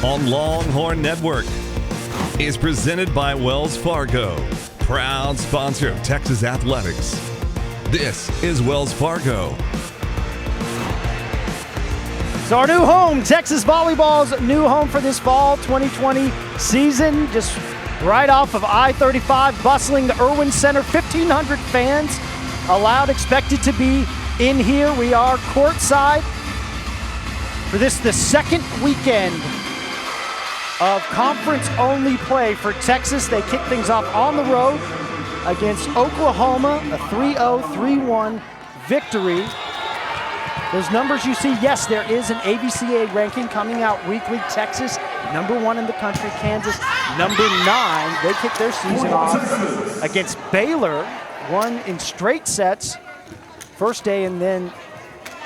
on Longhorn Network is presented by Wells Fargo, proud sponsor of Texas Athletics. This is Wells Fargo. So our new home, Texas Volleyball's new home for this fall 2020 season, just right off of I-35, bustling the Irwin Center. 1,500 fans allowed, expected to be in here. We are courtside for this, the second weekend of conference-only play for Texas. They kick things off on the road against Oklahoma, a 3-0, 3-1 victory. Those numbers you see, yes, there is an ABCA ranking coming out weekly. Texas, #1 in the country. Kansas, #9. They kick their season off against Baylor, won in straight sets first day, and then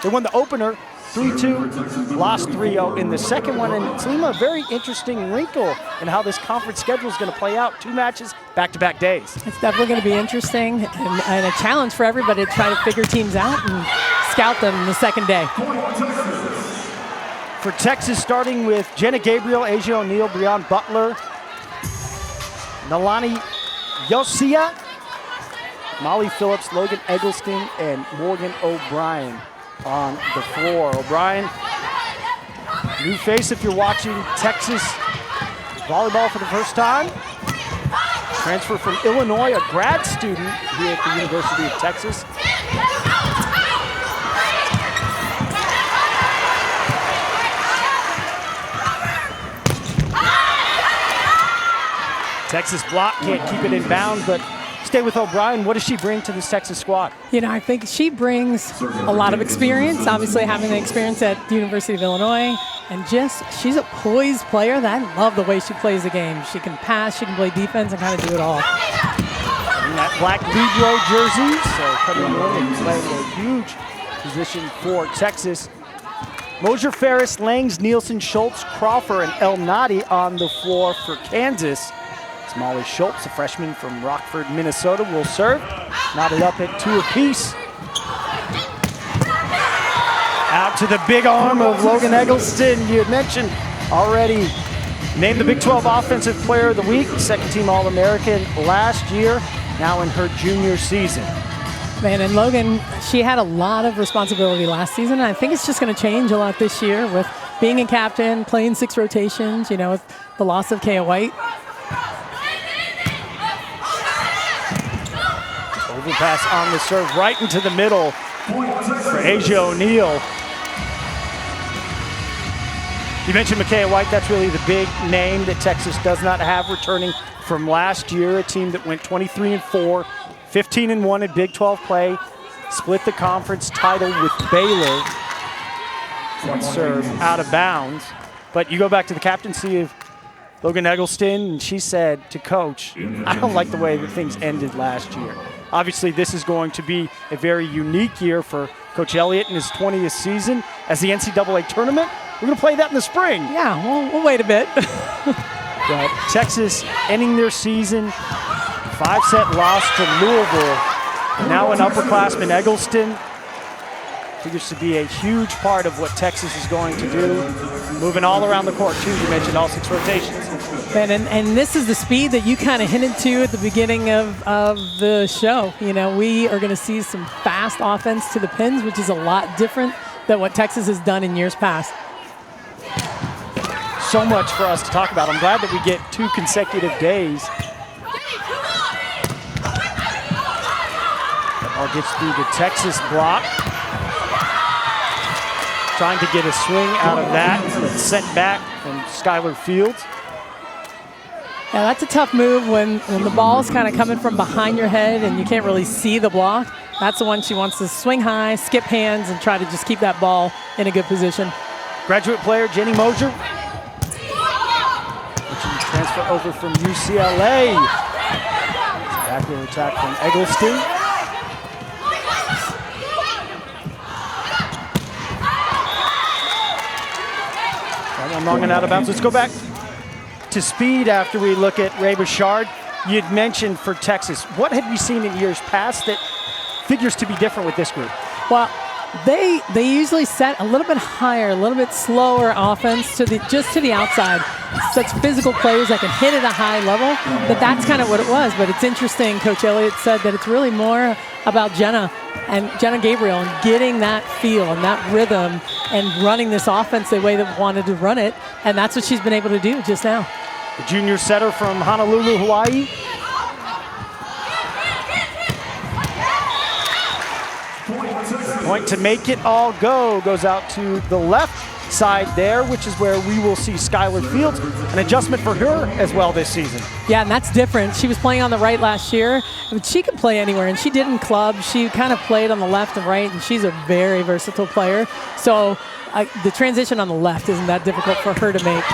they won the opener 3-2, lost 3-0 in the second one. And Salima, a very interesting wrinkle in how this conference schedule is going to play out. 2 matches, back-to-back days. It's definitely going to be interesting and a challenge for everybody to try to figure teams out and scout them the second day. For Texas, starting with Jenna Gabriel, Asia O'Neal, Breon Butler, Nalani Yosia, Molly Phillips, Logan Eggleston, and Morgan O'Brien on the floor. O'Brien, new face if you're watching Texas volleyball for the first time. Transfer from Illinois, a grad student here at the University of Texas. Texas block, can't keep it in bounds, but stay with O'Brien. What does she bring to this Texas squad? You know, I think she brings a lot of experience, obviously having the experience at the University of Illinois, and just, she's a poised player that I love the way she plays the game. She can pass, she can play defense, and kind of do it all. In that black Libro jersey, so coming in and playing a huge position for Texas. Mosier, Ferris, Langs, Nielsen, Schultz, Crawford, and El Nadi on the floor for Kansas. Molly Schultz, a freshman from Rockford, Minnesota, will serve. Knotted up at 2 apiece. Out to the big arm of Logan Eggleston. You had mentioned already, named the Big 12 Offensive Player of the Week, second-team All-American last year, now in her junior season. Man, and Logan, she had a lot of responsibility last season, and I think it's just going to change a lot this year with being a captain, playing 6 rotations, you know, with the loss of Kaya White. Pass on the serve right into the middle for Asia O'Neal. You mentioned Micaiah White. That's really the big name that Texas does not have returning from last year, a team that went 23-4, 15-1 in Big 12 play, split the conference title with Baylor. That serve out of bounds. But you go back to the captaincy of Logan Eggleston, and she said to coach, I don't like the way that things ended last year. Obviously, this is going to be a very unique year for Coach Elliott in his 20th season as the NCAA tournament. We're going to play that in the spring. Yeah, we'll wait a bit. But Texas ending their season, 5-set loss to Louisville. Now an upperclassman, Eggleston, figures to be a huge part of what Texas is going to do. Moving all around the court, too. You mentioned all 6 rotations. And this is the speed that you kind of hinted to at the beginning of the show. You know, we are going to see some fast offense to the pins, which is a lot different than what Texas has done in years past. So much for us to talk about. I'm glad that we get 2 consecutive days. That ball gets through the Texas block. Trying to get a swing out of that, but sent back from Schuyler Fields. Yeah, that's a tough move when the ball's kind of coming from behind your head and you can't really see the block. That's the one she wants to swing high, skip hands, and try to just keep that ball in a good position. Graduate player Jenny Mosier. Transfer over from UCLA. Backward attack from Eggleston. That one long and out of bounds. Let's go back to speed after we look at Ray Bouchard. You'd mentioned for Texas, what have you seen in years past that figures to be different with this group? Well, They usually set a little bit higher, a little bit slower offense just to the outside. Such physical players that can hit at a high level, but that's kind of what it was. But it's interesting, Coach Elliott said that it's really more about Jenna Gabriel and getting that feel and that rhythm and running this offense the way they wanted to run it, and that's what she's been able to do just now. The junior setter from Honolulu, Hawaii. Point to make it all go goes out to the left side there, which is where we will see Schuyler Fields. An adjustment for her as well this season. Yeah, and that's different. She was playing on the right last year, but she can play anywhere, and she did in club. She kind of played on the left and right, and she's a very versatile player. So the transition on the left isn't that difficult for her to make.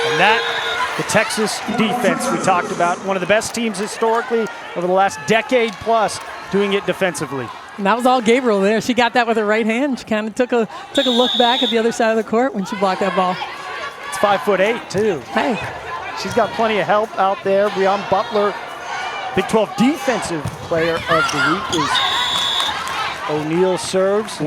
And that, the Texas defense we talked about, one of the best teams historically over the last decade plus, doing it defensively. And that was all Gabriel there. She got that with her right hand. She kind of took a look back at the other side of the court when she blocked that ball. It's 5'8" too. Hey. She's got plenty of help out there. Breon Butler, Big 12 Defensive Player of the Week, is O'Neal serves.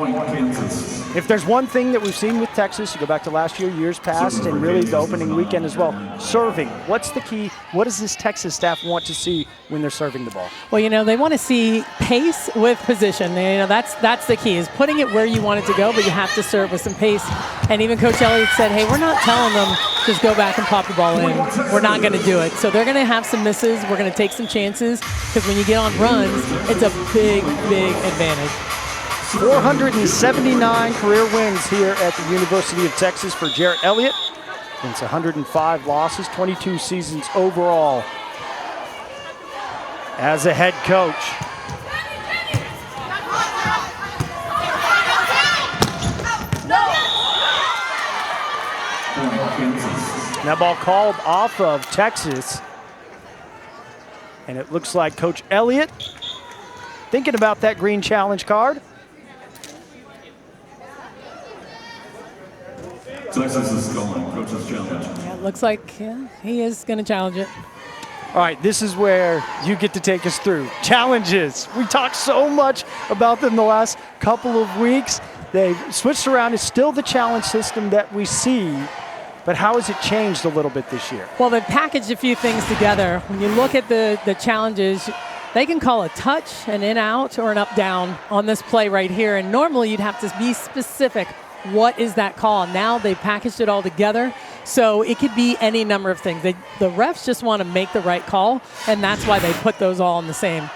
If there's one thing that we've seen with Texas, you go back to last year, years past, and really the opening weekend as well, serving. What's the key? What does this Texas staff want to see when they're serving the ball? Well, they want to see pace with position. That's the key, is putting it where you want it to go, but you have to serve with some pace. And even Coach Elliott said, hey, we're not telling them just go back and pop the ball in. We're not going to do it. So they're going to have some misses. We're going to take some chances, because when you get on runs, it's a big, big advantage. 479 career wins here at the University of Texas for Jarrett Elliott. It's 105 losses, 22 seasons overall as a head coach. That ball called off of Texas. And it looks like Coach Elliott thinking about that green challenge card. Texas is going, coach's challenge. Yeah, it looks like he is going to challenge it. All right, this is where you get to take us through challenges. We talked so much about them the last couple of weeks. They've switched around. It's still the challenge system that we see, but how has it changed a little bit this year? Well, they've packaged a few things together. When you look at the challenges, they can call a touch, an in-out, or an up-down on this play right here, and normally you'd have to be specific. What is that call? Now they've packaged it all together, so it could be any number of things. The refs just want to make the right call, and that's why they put those all in the same.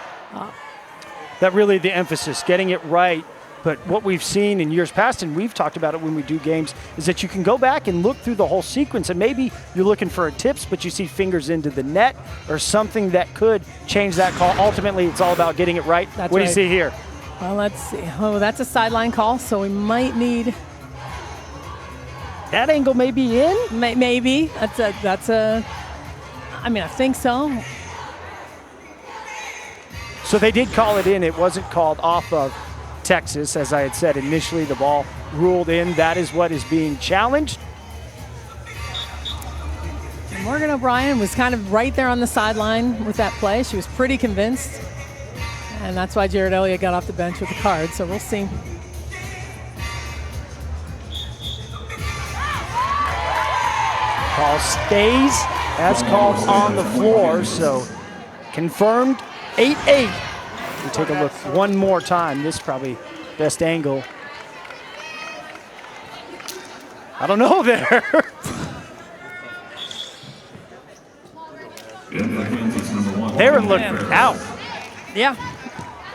That really the emphasis, getting it right. But what we've seen in years past, and we've talked about it when we do games, is that you can go back and look through the whole sequence, and maybe you're looking for a tips, but you see fingers into the net or something that could change that call. Ultimately, it's all about getting it right. What do you see here? Well, let's see. Oh, that's a sideline call, so we might need... That angle may be in? Maybe. I mean, I think so. So they did call it in. It wasn't called off of Texas. As I had said initially, the ball ruled in. That is what is being challenged. Morgan O'Brien was kind of right there on the sideline with that play. She was pretty convinced. And that's why Jarrett Elliott got off the bench with the card. So we'll see. Call stays as called on the floor, so confirmed 8-8. We take a look one more time. This is probably best angle. I don't know there. There it looked out. Yeah.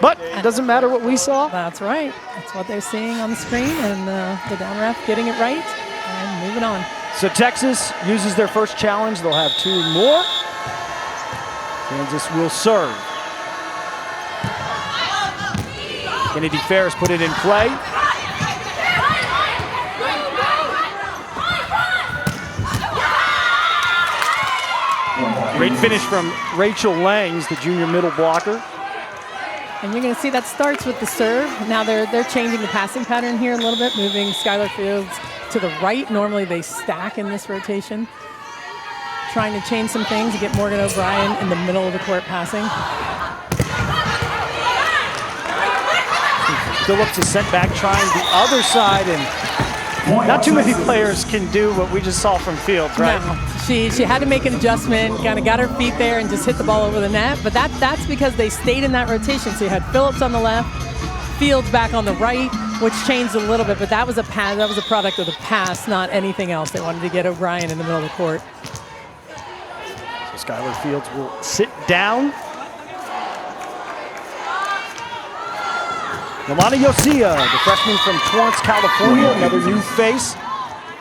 But it doesn't matter what we saw. That's right. That's what they're seeing on the screen, and the down ref getting it right and moving on. So Texas uses their first challenge. They'll have two more. Kansas will serve. Kennedy Ferris put it in play. Great finish from Rachel Langs, the junior middle blocker. And you're going to see that starts with the serve. Now they're changing the passing pattern here a little bit, moving Schuyler Fields to the right. Normally they stack in this rotation. Trying to change some things to get Morgan O'Brien in the middle of the court passing. Phillips is sent back trying the other side, and not too many players can do what we just saw from Fields, right? No. She had to make an adjustment, kind of got her feet there and just hit the ball over the net. But that's because they stayed in that rotation. So you had Phillips on the left, Fields back on the right, which changed a little bit. But that was a pass. That was a product of the pass, not anything else. They wanted to get O'Brien in the middle of the court. So Schuyler Fields will sit down. Milana Yosia, the freshman from Torrance, California, another new face.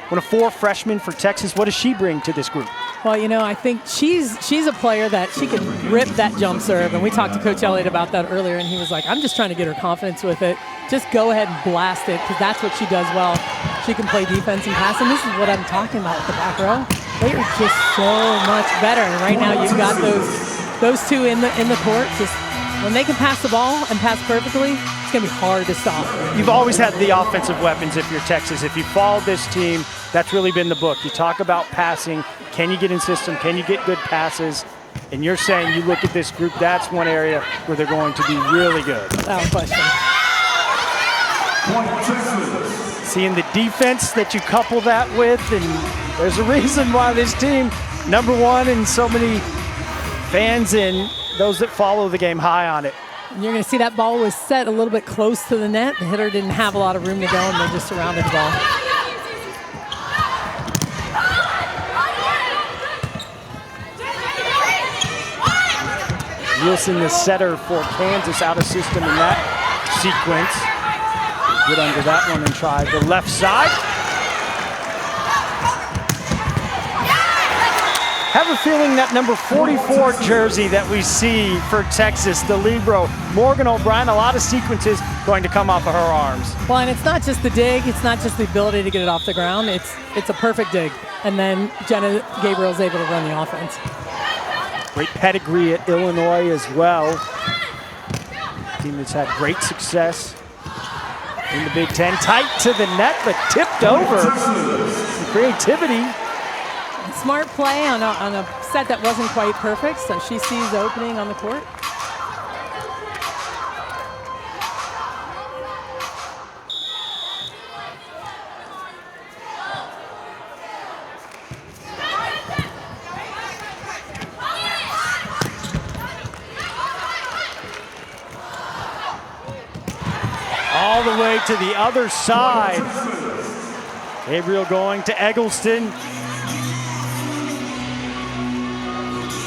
One of 4 freshmen for Texas. What does she bring to this group? Well, you know, I think she's a player that she can rip that jump serve, and we talked to Coach Elliott about that earlier, and he was like, I'm just trying to get her confidence with it. Just go ahead and blast it, because that's what she does well. She can play defense and pass, and this is what I'm talking about with the back row. They are just so much better, and right now you've got those two in the court. Just when they can pass the ball and pass perfectly, it's going to be hard to stop. You've always had the offensive weapons if you're Texas. If you followed this team, that's really been the book. You talk about passing. Can you get in system? Can you get good passes? And you're saying you look at this group, that's one area where they're going to be really good. Without question. Seeing the defense that you couple that with, and there's a reason why this team, #1 and so many fans and those that follow the game high on it. And you're going to see that ball was set a little bit close to the net. The hitter didn't have a lot of room to go, and they just surrounded the ball. Nielsen, the setter for Kansas, out of system in that sequence. Get under that one and try the left side. Have a feeling that number 44 jersey that we see for Texas, the libero, Morgan O'Brien, a lot of sequences going to come off of her arms. Well, and it's not just the dig, it's not just the ability to get it off the ground, it's a perfect dig. And then Jenna Gabriel's able to run the offense. Great pedigree at Illinois as well. Team that's had great success in the Big Ten. Tight to the net, but tipped over. Some creativity. Smart play on a set that wasn't quite perfect, so she sees the opening on the court. All the way to the other side. Gabriel going to Eggleston.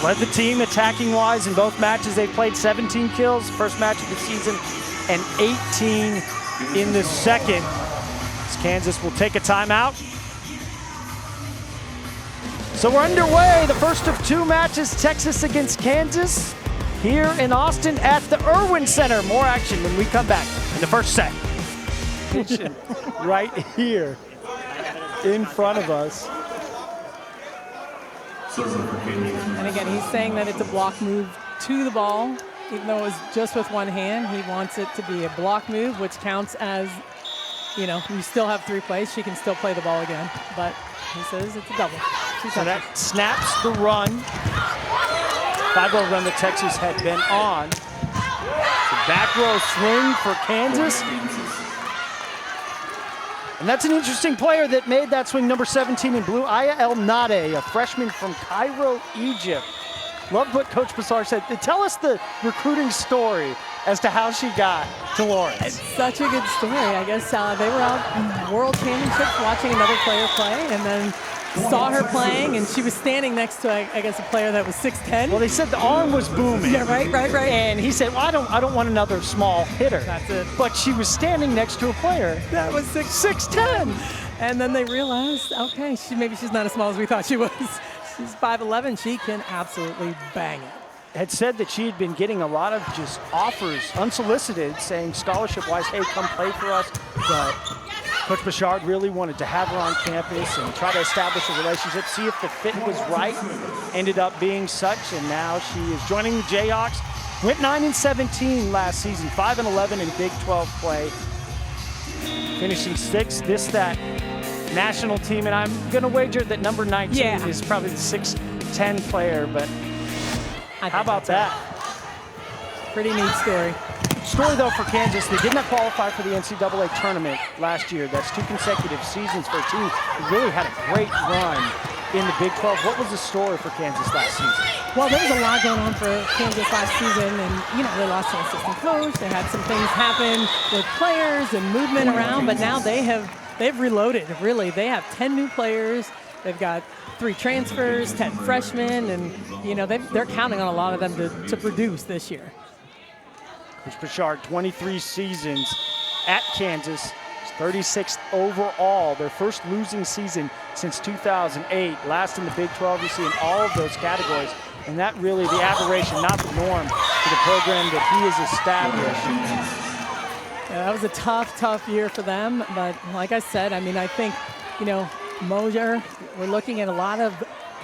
Led the team attacking-wise in both matches. They played 17 kills, first match of the season, and 18 in the second. As Kansas will take a timeout. So we're underway, the first of 2 matches, Texas against Kansas, here in Austin at the Irwin Center. More action when we come back in the first set. Right here in front of us. And again, he's saying that it's a block move to the ball. Even though it was just with one hand, he wants it to be a block move, which counts as, you know, you still have 3 plays. She can still play the ball again, but he says it's a double. So that snaps the run. 5-0 run that Texas had been on. The back row swing for Kansas. And that's an interesting player that made that swing, number 17 in blue, Aya El Nade, a freshman from Cairo, Egypt. Loved what Coach Bassar said. Tell us the recruiting story as to how she got to Lawrence. It's such a good story. I guess they were out in World Championships watching another player play, and then saw her playing, and she was standing next to, I guess, a player that was 6'10". Well, they said the arm was booming. Yeah, right. And he said, well, I don't want another small hitter. That's it. But she was standing next to a player That was 6'10". And then they realized, okay, maybe she's not as small as we thought she was. She's 5'11". She can absolutely bang it. Had said that she had been getting a lot of just offers, unsolicited, saying scholarship-wise, hey, come play for us. But Coach Bouchard really wanted to have her on campus and try to establish a relationship, see if the fit was right. Ended up being such, and now she is joining the Jayhawks. Went 9-17 last season, 5-11 in Big 12 play. Finishing 6th, that national team, and I'm going to wager that number 19 is probably the 6'10" player, but how about that? Pretty neat story. Story, though, for Kansas, they did not qualify for the NCAA tournament last year. That's 2 consecutive seasons for a team who really had a great run in the Big 12. What was the story for Kansas last season? Well, there was a lot going on for Kansas last season, and they lost an assistant coach. They had some things happen with players and movement around, but now they've reloaded. Really, they have 10 new players. They've got 3 transfers, 10 freshmen, and they're counting on a lot of them to produce this year. Coach Bouchard, 23 seasons at Kansas, 36th overall, their first losing season since 2008, last in the Big 12, you see in all of those categories, and that really the aberration, not the norm, for the program that he has established. Yeah, that was a tough year for them, but like I said, I think, Moser, we're looking at a lot of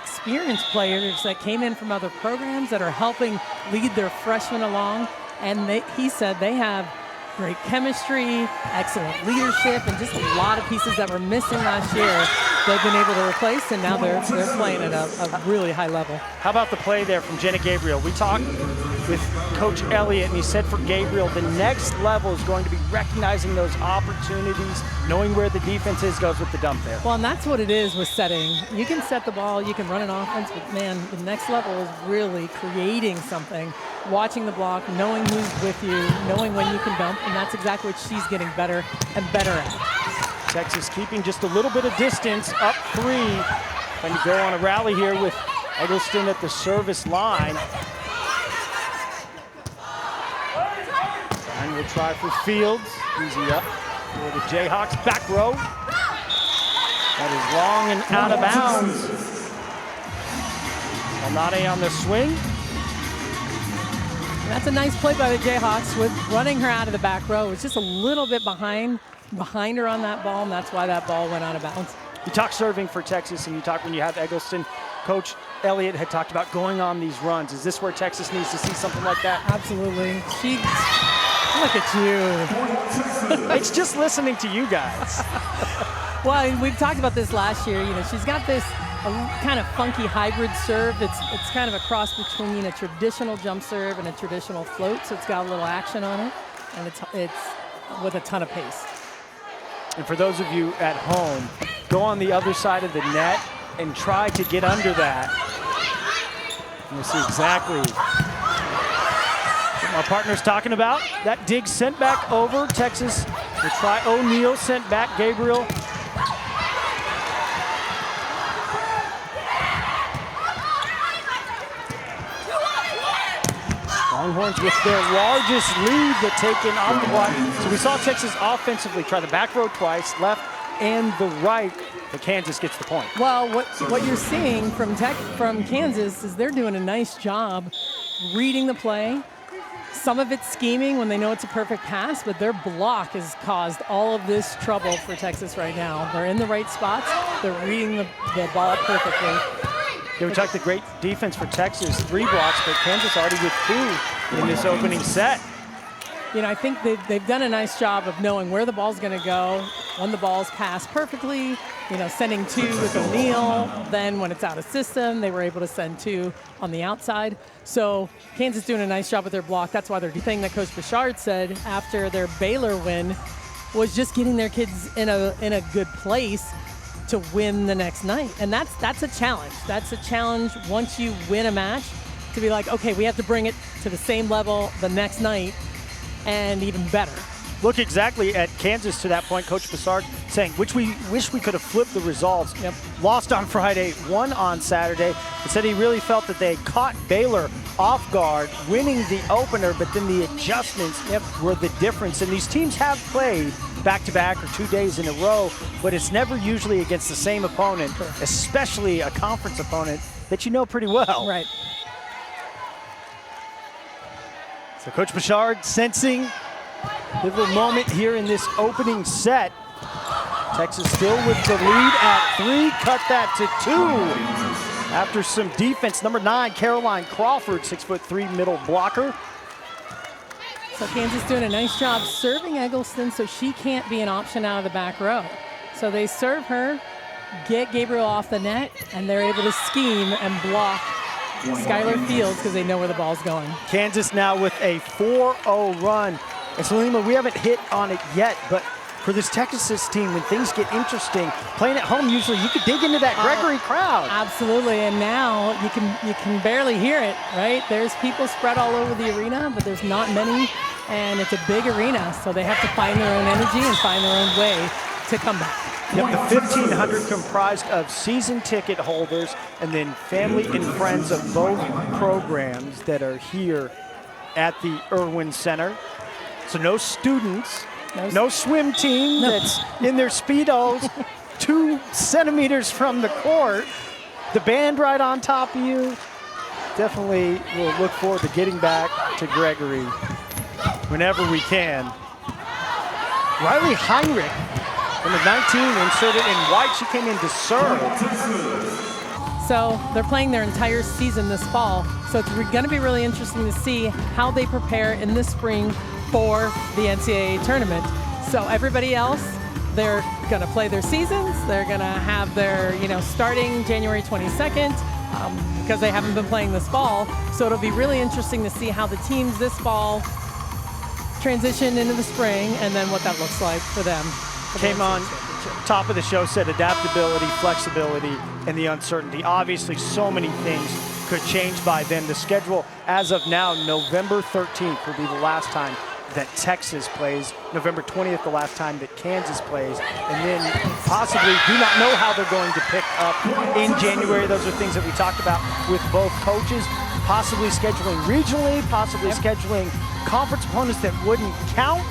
experienced players that came in from other programs that are helping lead their freshmen along. And he said they have great chemistry, excellent leadership, and just a lot of pieces that were missing last year they've been able to replace, and now they're playing at a really high level. How about the play there from Jenna Gabriel? We talked with Coach Elliott, and he said for Gabriel, the next level is going to be recognizing those opportunities, knowing where the defense is, goes with the dump there. Well, and that's what it is with setting. You can set the ball, you can run an offense, but man, the next level is really creating something, watching the block, knowing who's with you, knowing when you can dump, and that's exactly what she's getting better and better at. Texas keeping just a little bit of distance, up 3. Trying to go on a rally here with Eggleston at the service line. And we'll try for Fields. Easy up for the Jayhawks. Back row. That is long and out of bounds. Alnade on the swing. And that's a nice play by the Jayhawks with running her out of the back row. It's just a little bit behind her on that ball, and that's why that ball went out of bounds. You talk serving for Texas, and you talk when you have Eggleston. Coach Elliott had talked about going on these runs. Is this where Texas needs to see something like that? Absolutely. Look at you. It's just listening to you guys. Well, we've talked about this last year. She's got this kind of funky hybrid serve. It's kind of a cross between a traditional jump serve and a traditional float, so it's got a little action on it, and it's with a ton of pace. And for those of you at home, go on the other side of the net and try to get under that. You'll see exactly what our partner's talking about. That dig sent back over. Texas will try O'Neal, sent back Gabriel. Longhorns with their largest lead, but taken off the block. So we saw Texas offensively try the back row twice, left and the right, but Kansas gets the point. Well, what you're seeing from Kansas is they're doing a nice job reading the play. Some of it's scheming when they know it's a perfect pass, but their block has caused all of this trouble for Texas right now. They're in the right spots. They're reading the ball perfectly. We talked the great defense for Texas, 3 blocks, but Kansas already with 2 in this opening set. I think they've done a nice job of knowing where the ball's going to go, when the ball's passed perfectly, sending 2 with O'Neal. Then when it's out of system, they were able to send 2 on the outside. So Kansas doing a nice job with their block. That's why the thing that Coach Bouchard said after their Baylor win was just getting their kids in a good place to win the next night. And that's a challenge. That's a challenge once you win a match to be like, okay, we have to bring it to the same level the next night and even better. Look exactly at Kansas to that point. Coach Bouchard saying, which we wish we could have flipped the results. Yep. Lost on Friday, won on Saturday. He said he really felt that they caught Baylor off guard, winning the opener, but then the adjustments were the difference. And these teams have played back-to-back or 2 days in a row, but it's never usually against the same opponent, especially a conference opponent that you know pretty well. Right. So Coach Bouchard sensing a little moment here in this opening set. Texas still with the lead at 3, cut that to 2. After some defense, number 9, Caroline Crawford, 6'3" middle blocker. So Kansas doing a nice job serving Eggleston so she can't be an option out of the back row. So they serve her, get Gabriel off the net, and they're able to scheme and block Schuyler Fields because they know where the ball's going. Kansas now with a 4-0 run. And Salima, we haven't hit on it yet, but for this Texas team, when things get interesting, playing at home, usually you could dig into that Gregory crowd. Absolutely, and now you can barely hear it, right? There's people spread all over the arena, but there's not many, and it's a big arena, so they have to find their own energy and find their own way to come back. Yep, the 1,500 comprised of season ticket holders and then family and friends of both programs that are here at the Irwin Center. So no students, no swim team that's in their Speedos 2 centimeters from the court. The band right on top of you. Definitely will look forward to getting back to Gregory whenever we can. Riley Heinrich, number 19, inserted in white. She came in to serve. So they're playing their entire season this fall. So it's going to be really interesting to see how they prepare in the spring for the NCAA tournament. So everybody else, they're going to play their seasons. They're going to have their, starting January 22nd because they haven't been playing this fall. So it'll be really interesting to see how the teams this fall transition into the spring and then what that looks like for them. Came on top of the show, said adaptability, flexibility, and the uncertainty. Obviously, so many things could change by then. The schedule, as of now, November 13th will be the last time that Texas plays. November 20th, the last time that Kansas plays. And then possibly do not know how they're going to pick up in January. Those are things that we talked about with both coaches. Possibly scheduling regionally, possibly scheduling conference opponents that wouldn't count.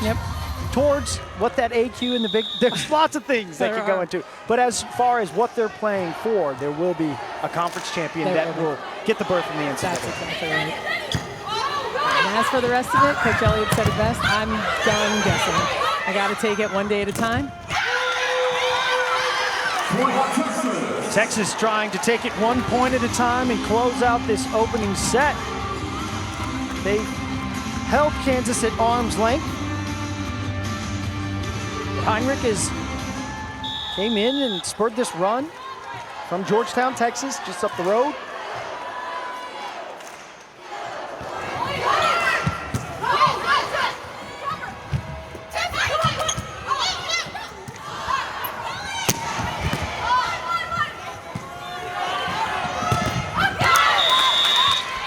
Towards what that AQ and the big, there's lots of things that could go into. But as far as what they're playing for, there will be a conference champion that will get the berth in the NCAA. That's exactly right. And as for the rest of it, Coach Elliott said it best, I'm done guessing. I got to take it one day at a time. Texas trying to take it 1 point at a time and close out this opening set. They held Kansas at arm's length. Heinrich came in and spurred this run from Georgetown, Texas, just up the road.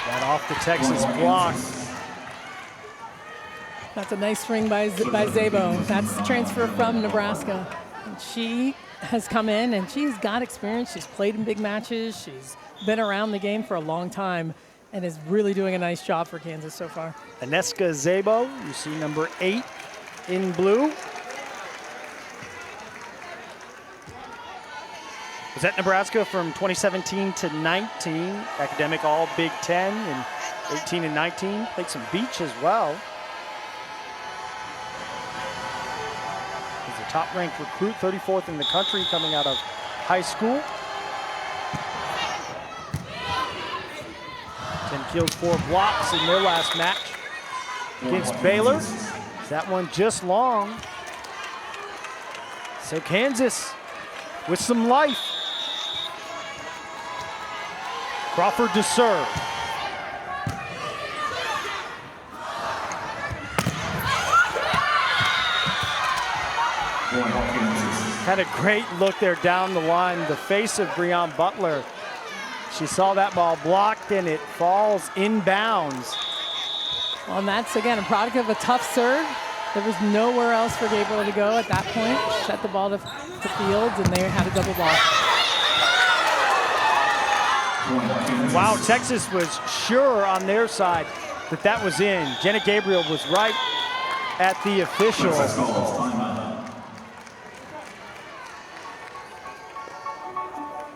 That off the Texas block. That's a nice swing by Szabo. That's the transfer from Nebraska. And she has come in and she's got experience. She's played in big matches. She's been around the game for a long time and is really doing a nice job for Kansas so far. Aneska Szabo, you see number 8 in blue. Was at Nebraska from 2017 to 19. Academic all Big Ten and 18 and 19. Played some beach as well. Top-ranked recruit, 34th in the country coming out of high school. 10 kills, 4 blocks in their last match against Baylor. That one just long. So Kansas with some life. Crawford to serve. Had a great look there down the line. The face of Breon Butler. She saw that ball blocked and it falls inbounds. Well, and that's, again, a product of a tough serve. There was nowhere else for Gabriel to go at that point. Set the ball to Fields and they had a double block. Wow, Texas was sure on their side that that was in. Jenna Gabriel was right at the official.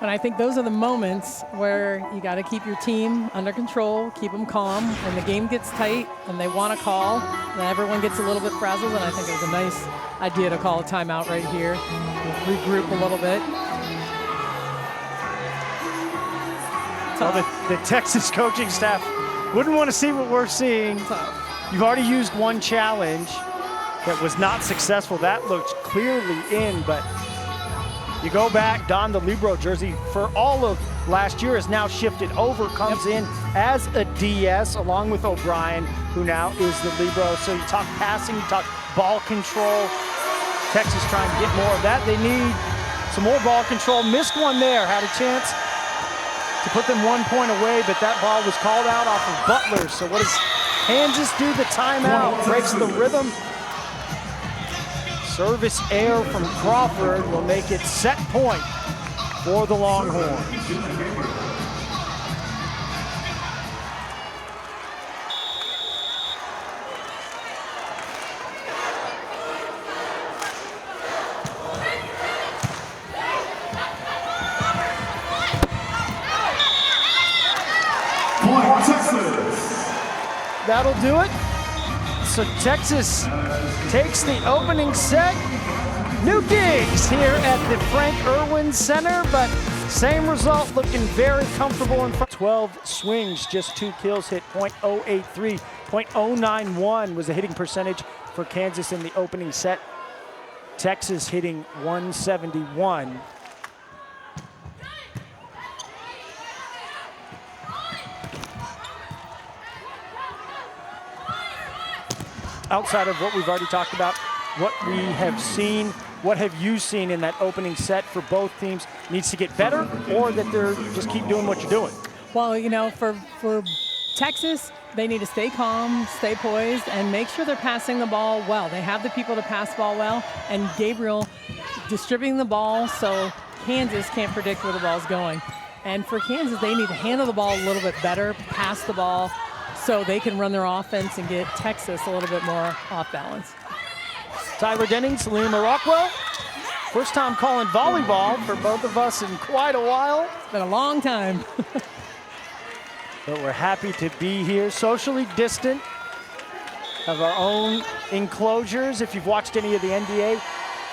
And I think those are the moments where you got to keep your team under control, keep them calm. When the game gets tight and they want to call, then everyone gets a little bit frazzled. And I think it was a nice idea to call a timeout right here, regroup a little bit. Well, the Texas coaching staff wouldn't want to see what we're seeing. You've already used one challenge that was not successful. That looked clearly in, but You go back, don the Libero jersey for all of last year, is now shifted over, comes in as a DS along with O'Brien, who now is the Libero. So you talk passing, you talk ball control. Texas trying to get more of that. They need some more ball control. Missed one there, had a chance to put them 1 point away, but that ball was called out off of Butler. So what does Kansas do? The timeout breaks the rhythm. Service error from Crawford will make it set point for the Longhorns. Point, Texas. That'll do it. So Texas takes the opening set. New digs here at the Frank Irwin Center, but same result, looking very comfortable in front. 12 swings, just 2 kills, hit .083, .091 was the hitting percentage for Kansas in the opening set. Texas hitting 171. Outside of what we've already talked about, what we have seen, what have you seen in that opening set for both teams? Needs to get better, or that they're just keep doing what you're doing? Well, you know, for Texas, they need to stay calm, stay poised, and make sure they're passing the ball well. They have the people to pass the ball well, and Gabriel distributing the ball so Kansas can't predict where the ball's going. And for Kansas, they need to handle the ball a little bit better, pass the ball, so they can run their offense and get Texas a little bit more off balance. Tyler Denning, Salima Rockwell. First time calling volleyball for both of us in quite a while. It's been a long time. But we're happy to be here, socially distant, have our own enclosures. If you've watched any of the NBA,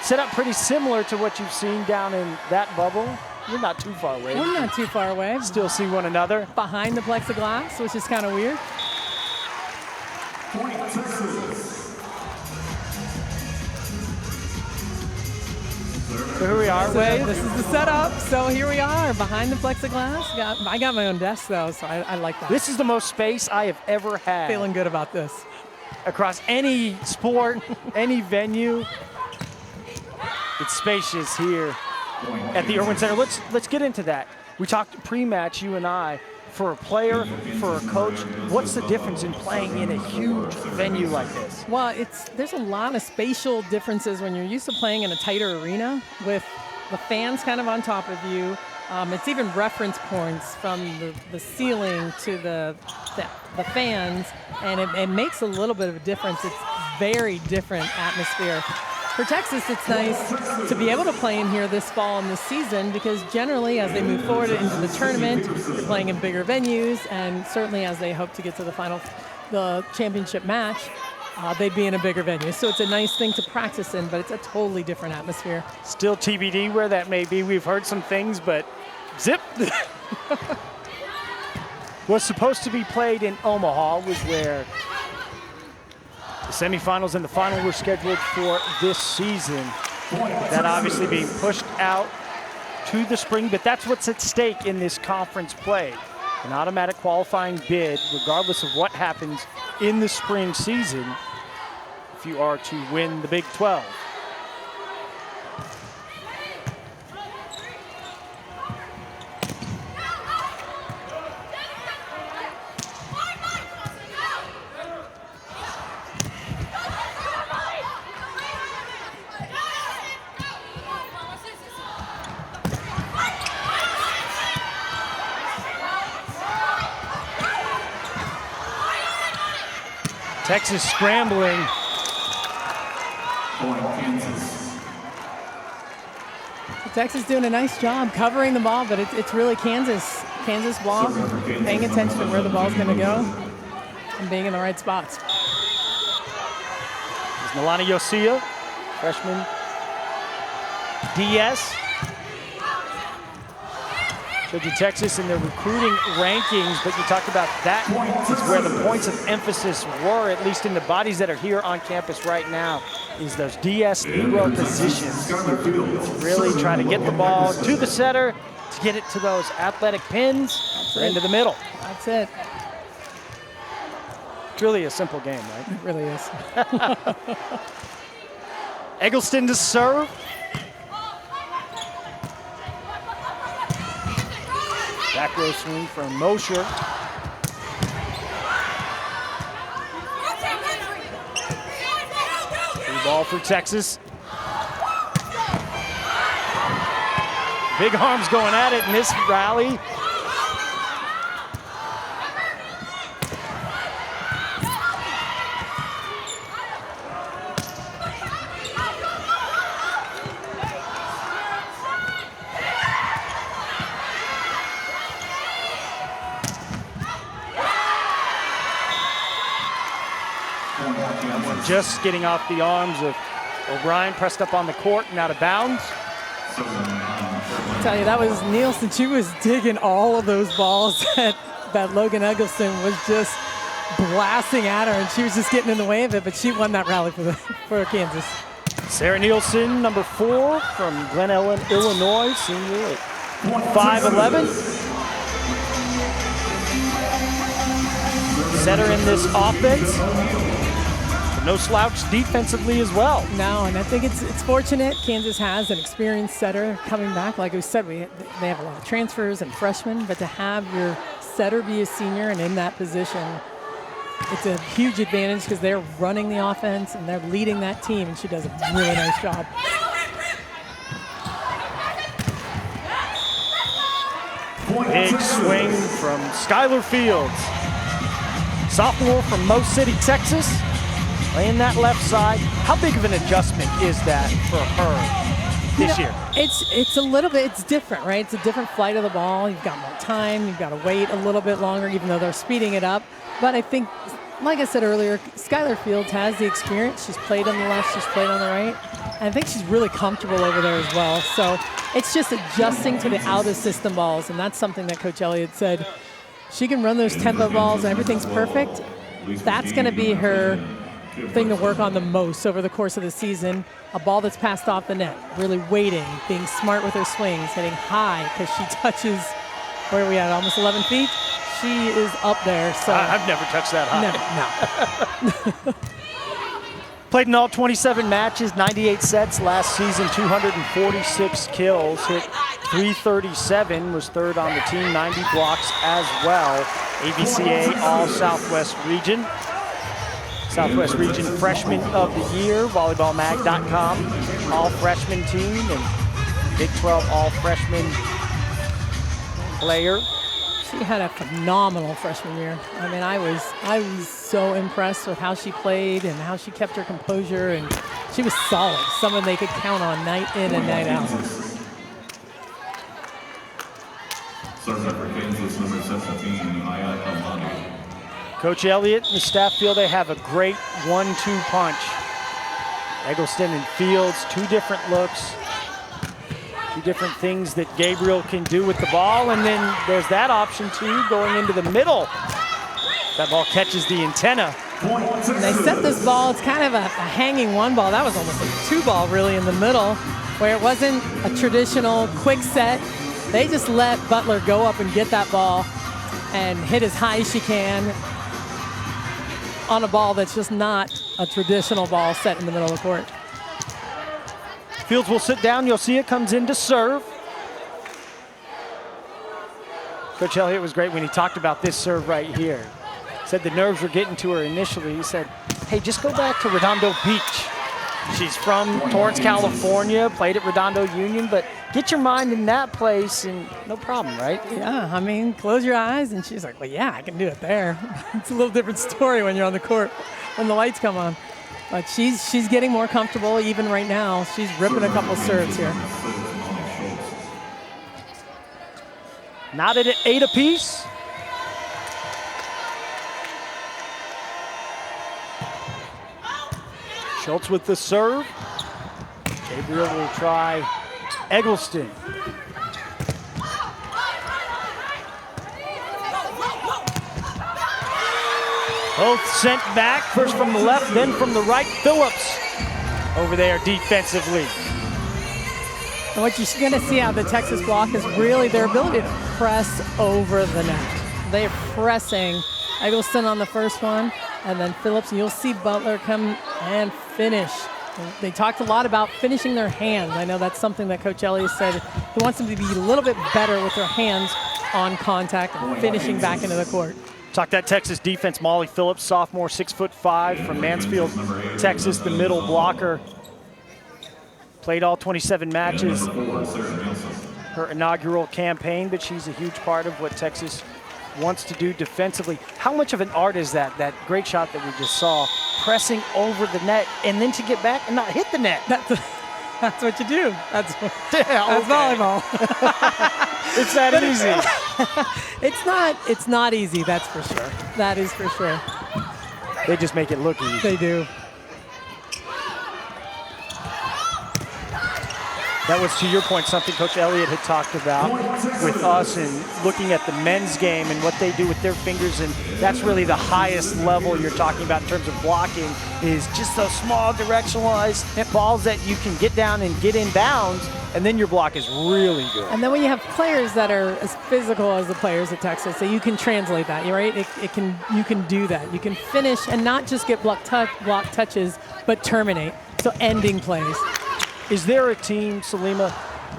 set up pretty similar to what you've seen down in that bubble. You're not too far away. We're not too far away. Still see one another. Behind the plexiglass, which is kind of weird. Point, Texas. So here we are. So this is the setup. So here we are, behind the plexiglass. I got my own desk, though, so I like that. This is the most space I have ever had. Feeling good about this. Across any sport, any venue. It's spacious here at the Irwin Center. Let's get into that. We talked pre-match, you and I, for a player, for a coach. What's the difference in playing in a huge venue like this? Well, there's a lot of spatial differences when you're used to playing in a tighter arena with the fans kind of on top of you. It's even reference points from the ceiling to the fans, and it makes a little bit of a difference. It's very different atmosphere. For Texas, it's nice to be able to play in here this fall and this season, because generally as they move forward into the tournament, they're playing in bigger venues, and certainly as they hope to get to the championship match, they'd be in a bigger venue. So it's a nice thing to practice in, but it's a totally different atmosphere. Still TBD where that may be. We've heard some things, but zip. Was supposed to be played in Omaha, was where the semifinals and the final were scheduled for this season. That obviously being pushed out to the spring, but that's what's at stake in this conference play. An automatic qualifying bid, regardless of what happens in the spring season, if you are to win the Big 12. Texas scrambling. Point, Kansas. Texas doing a nice job covering the ball, but it's really Kansas ball, paying attention to where the ball's going to go and being in the right spots. There's Nalani Yosia, freshman DS. Showed you Texas in their recruiting rankings, but you talked about that is where the points of emphasis were, at least in the bodies that are here on campus right now. is those DS libero positions. Schuyler Fields. Really try to get the ball to the setter to get it to those athletic pins or into the middle. That's it. It's really a simple game, right? It really is. Eggleston to serve. Back row swing from Mosher. Free ball for Texas. Big arms going at it in this rally. Just getting off the arms of O'Brien, pressed up on the court and out of bounds. I tell you, that was Nielsen. She was digging all of those balls that Logan Eggleston was just blasting at her, and she was just getting in the way of it, but she won that rally for Kansas. Sarah Nielsen, number 4 from Glen Ellen, Illinois, senior at 5'11". Setter in this offense. No slouch defensively as well. No, and I think it's fortunate Kansas has an experienced setter coming back. Like we said, they have a lot of transfers and freshmen, but to have your setter be a senior and in that position, it's a huge advantage because they're running the offense and they're leading that team, and she does a really nice job. Big swing from Schuyler Fields. Sophomore from Mo City, Texas. Playing that left side. How big of an adjustment is that for her this year? It's a little bit, it's different, right? It's a different flight of the ball. You've got more time. You've got to wait a little bit longer, even though they're speeding it up. But I think, like I said earlier, Schuyler Fields has the experience. She's played on the left. She's played on the right. And I think she's really comfortable over there as well. So it's just adjusting to the out-of-system balls. And that's something that Coach Elliott said. She can run those tempo balls and everything's perfect. That's going to be her thing to work on the most over the course of the season. A ball that's passed off the net, really waiting, being smart with her swings, hitting high because she touches, where are we at, almost 11 feet? She is up there. So I've never touched that high. No. Played in all 27 matches, 98 sets last season, 246 kills, hit 337, was third on the team, 90 blocks as well. ABCA All-Southwest Region. Southwest Region Freshman of the Year, volleyballmag.com, all-freshman team, and Big 12 all-freshman player. She had a phenomenal freshman year. I mean, I was so impressed with how she played and how she kept her composure, and she was solid, someone they could count on night in and night out. Serves up for Kansas, number 17, Ayat Almani. Coach Elliott and the staff feel they have a great 1-2 punch. Eggleston and Fields, 2 different looks, 2 different things that Gabriel can do with the ball, and then there's that option too, going into the middle. That ball catches the antenna. When they set this ball, it's kind of a hanging 1 ball. That was almost a 2 ball really in the middle, where it wasn't a traditional quick set. They just let Butler go up and get that ball and hit as high as she can on a ball that's just not a traditional ball set in the middle of the court. Fields will sit down. You'll see it comes in to serve. Coach Elliott was great when he talked about this serve right here. Said the nerves were getting to her initially. He said, hey, just go back to Redondo Beach. She's from Torrance, California, played at Redondo Union, but get your mind in that place and no problem, right? Yeah, I mean, close your eyes. And she's like, well, yeah, I can do it there. It's a little different story when you're on the court, when the lights come on. But she's getting more comfortable even right now. She's ripping a couple serves here. Knotted at 8 apiece. Schultz with the serve. Gabriel will try Eggleston. Both sent back, first from the left, then from the right. Phillips over there defensively. And what you're going to see out of the Texas block is really their ability to press over the net. They're pressing Eggleston on the first one, and then Phillips, and you'll see Butler come and finish. They talked a lot about finishing their hands. I know that's something that Coach Elliott said. He wants them to be a little bit better with their hands on contact and finishing back into the court. Talk that Texas defense. Molly Phillips, sophomore, 6'5" from Mansfield, Texas, the middle blocker. Played all 27 matches. Her inaugural campaign, but she's a huge part of what Texas wants to do defensively. How much of an art is that great shot that we just saw, pressing over the net and then to get back and not hit the net? That's what you do. That's yeah, volleyball. It's that easy. It's not easy, that's for sure. That is for sure. They just make it look easy. They do. That was, to your point, something Coach Elliott had talked about with us and looking at the men's game and what they do with their fingers, and that's really the highest level you're talking about in terms of blocking, is just those small directionalized balls that you can get down and get in bounds, and then your block is really good. And then when you have players that are as physical as the players at Texas, so you can translate that, right? You can do that. You can finish and not just get block touches, but terminate, so ending plays. Is there a team, Salima,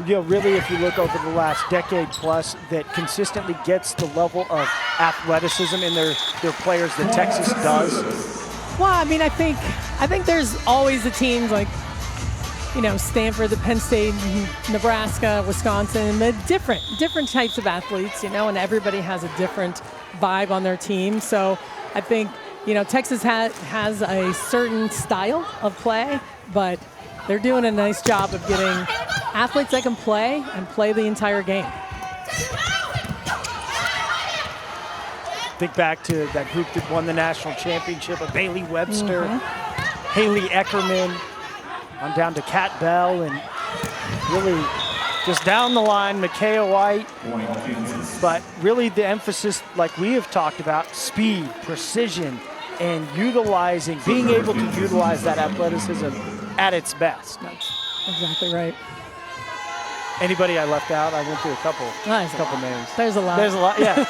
really if you look over the last decade plus, that consistently gets the level of athleticism in their players that Texas does? Well, I mean, I think there's always the teams like, Stanford, the Penn State, Nebraska, Wisconsin, the different types of athletes, and everybody has a different vibe on their team. So I think, Texas has a certain style of play, but they're doing a nice job of getting athletes that can play and play the entire game. Think back to that group that won the national championship of Bailey Webster, Haley Eckerman, on down to Kat Bell, and really just down the line, Micaiah White. But really the emphasis, like we have talked about, speed, precision, and being able to utilize that athleticism at its best. That's exactly right. Anybody I left out? I went through a couple names. There's a lot. There's a lot, yeah.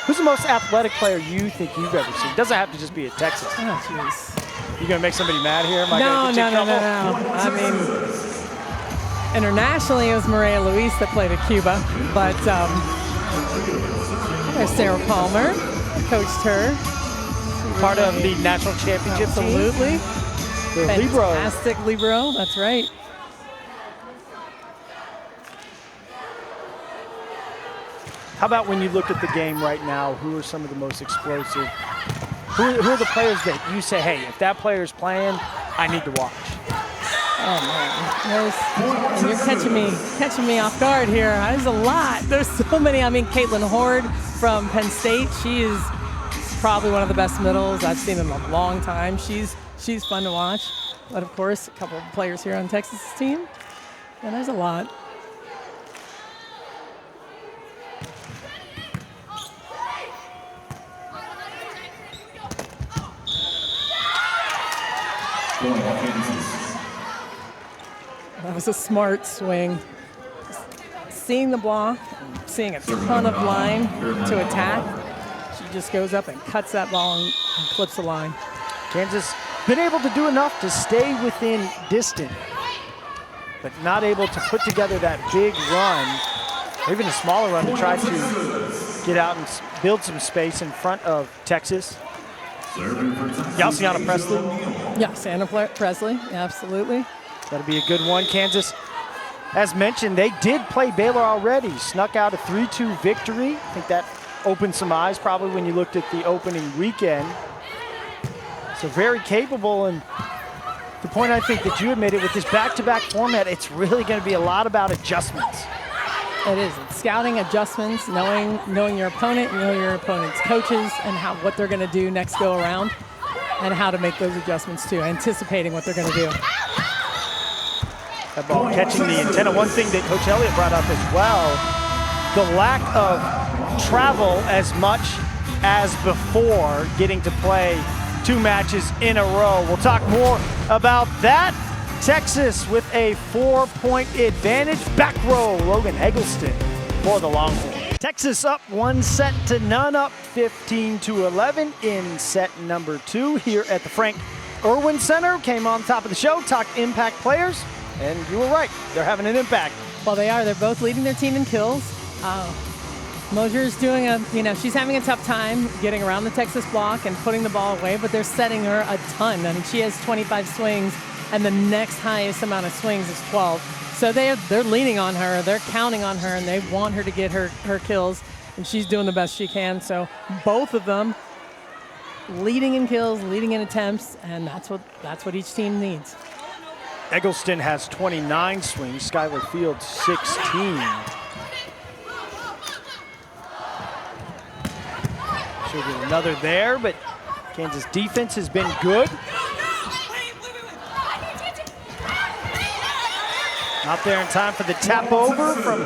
Who's the most athletic player you think you've ever seen? Doesn't have to just be at Texas. Oh, jeez. You gonna make somebody mad here? Am I No. gonna get you in trouble? I mean, internationally, it was Maria Luis that played at Cuba, but there's Sarah Palmer, coached her. Part of the national championship team. Absolutely. The libero. Fantastic libero, that's right. How about when you look at the game right now, who are some of the most explosive? Who are the players that you say, hey, if that player's playing, I need to watch? Oh, man. You're catching me off guard here. There's a lot. There's so many. I mean, Caitlin Horde from Penn State, she is probably one of the best middles I've seen in a long time. She's fun to watch. But, of course, a couple of players here on Texas' team. And there's a lot. That was a smart swing. Seeing the block, seeing a ton of line to attack. She just goes up and cuts that ball and clips the line. Kansas been able to do enough to stay within distance, but not able to put together that big run, or even a smaller run, to try to get out and build some space in front of Texas. Yalciana Presley. Yeah, Santa Presley, absolutely. That'll be a good one. Kansas, as mentioned, they did play Baylor already. Snuck out a 3-2 victory. I think that opened some eyes probably when you looked at the opening weekend. So very capable, and the point I think that you had made it with this back-to-back format, it's really going to be a lot about adjustments. It is. It's scouting, adjustments, knowing your opponent, knowing your opponent's coaches, and what they're going to do next go around, and how to make those adjustments too, anticipating what they're going to do. That ball catching the antenna. One thing that Coach Elliott brought up as well, the lack of travel as much as before, getting to play 2 matches in a row. We'll talk more about that Texas with a 4-point advantage. Back row, Logan Eggleston for the Longhorns. Texas up 1-0, up 15-11 in set number 2 here at the Frank Irwin Center. Came on top of the show, talked impact players, and you were right, they're having an impact. Well, they are. They're both leading their team in kills. Mosier's doing she's having a tough time getting around the Texas block and putting the ball away, but they're setting her a ton. I mean, she has 25 swings, and the next highest amount of swings is 12. So they're leaning on her, they're counting on her, and they want her to get her kills, and she's doing the best she can. So both of them leading in kills, leading in attempts, and that's what each team needs. Eggleston has 29 swings, Schuyler Fields 16. She'll get another there, but Kansas defense has been good. Not there in time for the tap over from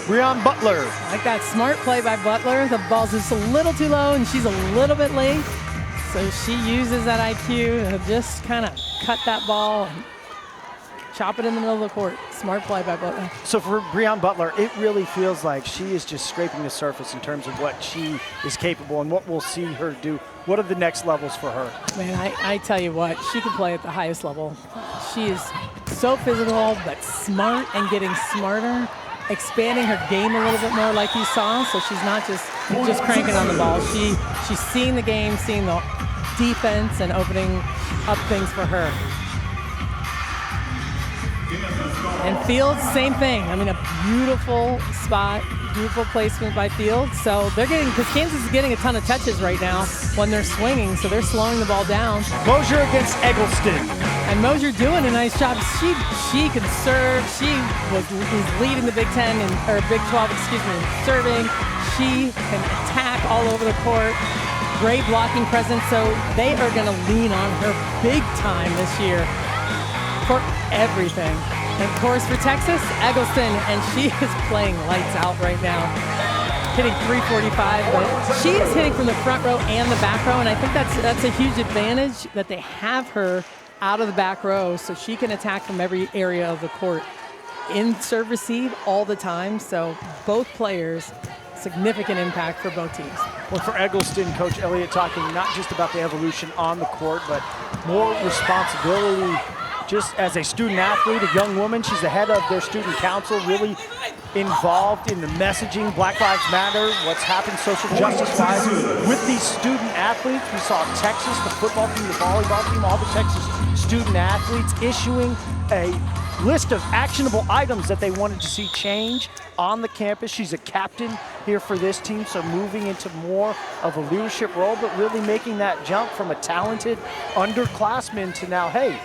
Breon Butler. Like that smart play by Butler. The ball's just a little too low and she's a little bit late. So she uses that IQ to just kind of cut that ball and chop it in the middle of the court. Smart play by Butler. So for Breon Butler, it really feels like she is just scraping the surface in terms of what she is capable and what we'll see her do. What are the next levels for her? Man, I tell you what, she can play at the highest level. She is so physical, but smart and getting smarter, expanding her game a little bit more like you saw, so she's not just cranking on the ball. She's seeing the game, seeing the defense, and opening up things for her. And Fields, same thing. I mean, a beautiful spot, beautiful placement by Fields. So they're getting, because Kansas is getting a ton of touches right now when they're swinging, so they're slowing the ball down. Mosier against Eggleston. And Mosier doing a nice job. She can serve. She is leading the Big 10 or Big 12, in serving. She can attack all over the court. Great blocking presence. So they are going to lean on her big time this year for everything. And of course for Texas, Eggleston, and she is playing lights out right now. Hitting 345, but she is hitting from the front row and the back row, and I think that's a huge advantage that they have her out of the back row so she can attack from every area of the court. In serve receive all the time, so both players, significant impact for both teams. Well, for Eggleston, Coach Elliott talking not just about the evolution on the court, but more responsibility just as a student athlete, a young woman. She's the head of their student council, really involved in the messaging, Black Lives Matter, what's happened social justice-wise with these student athletes. We saw Texas, the football team, the volleyball team, all the Texas student athletes issuing a list of actionable items that they wanted to see change on the campus. She's a captain here for this team, so moving into more of a leadership role, but really making that jump from a talented underclassman to now, hey,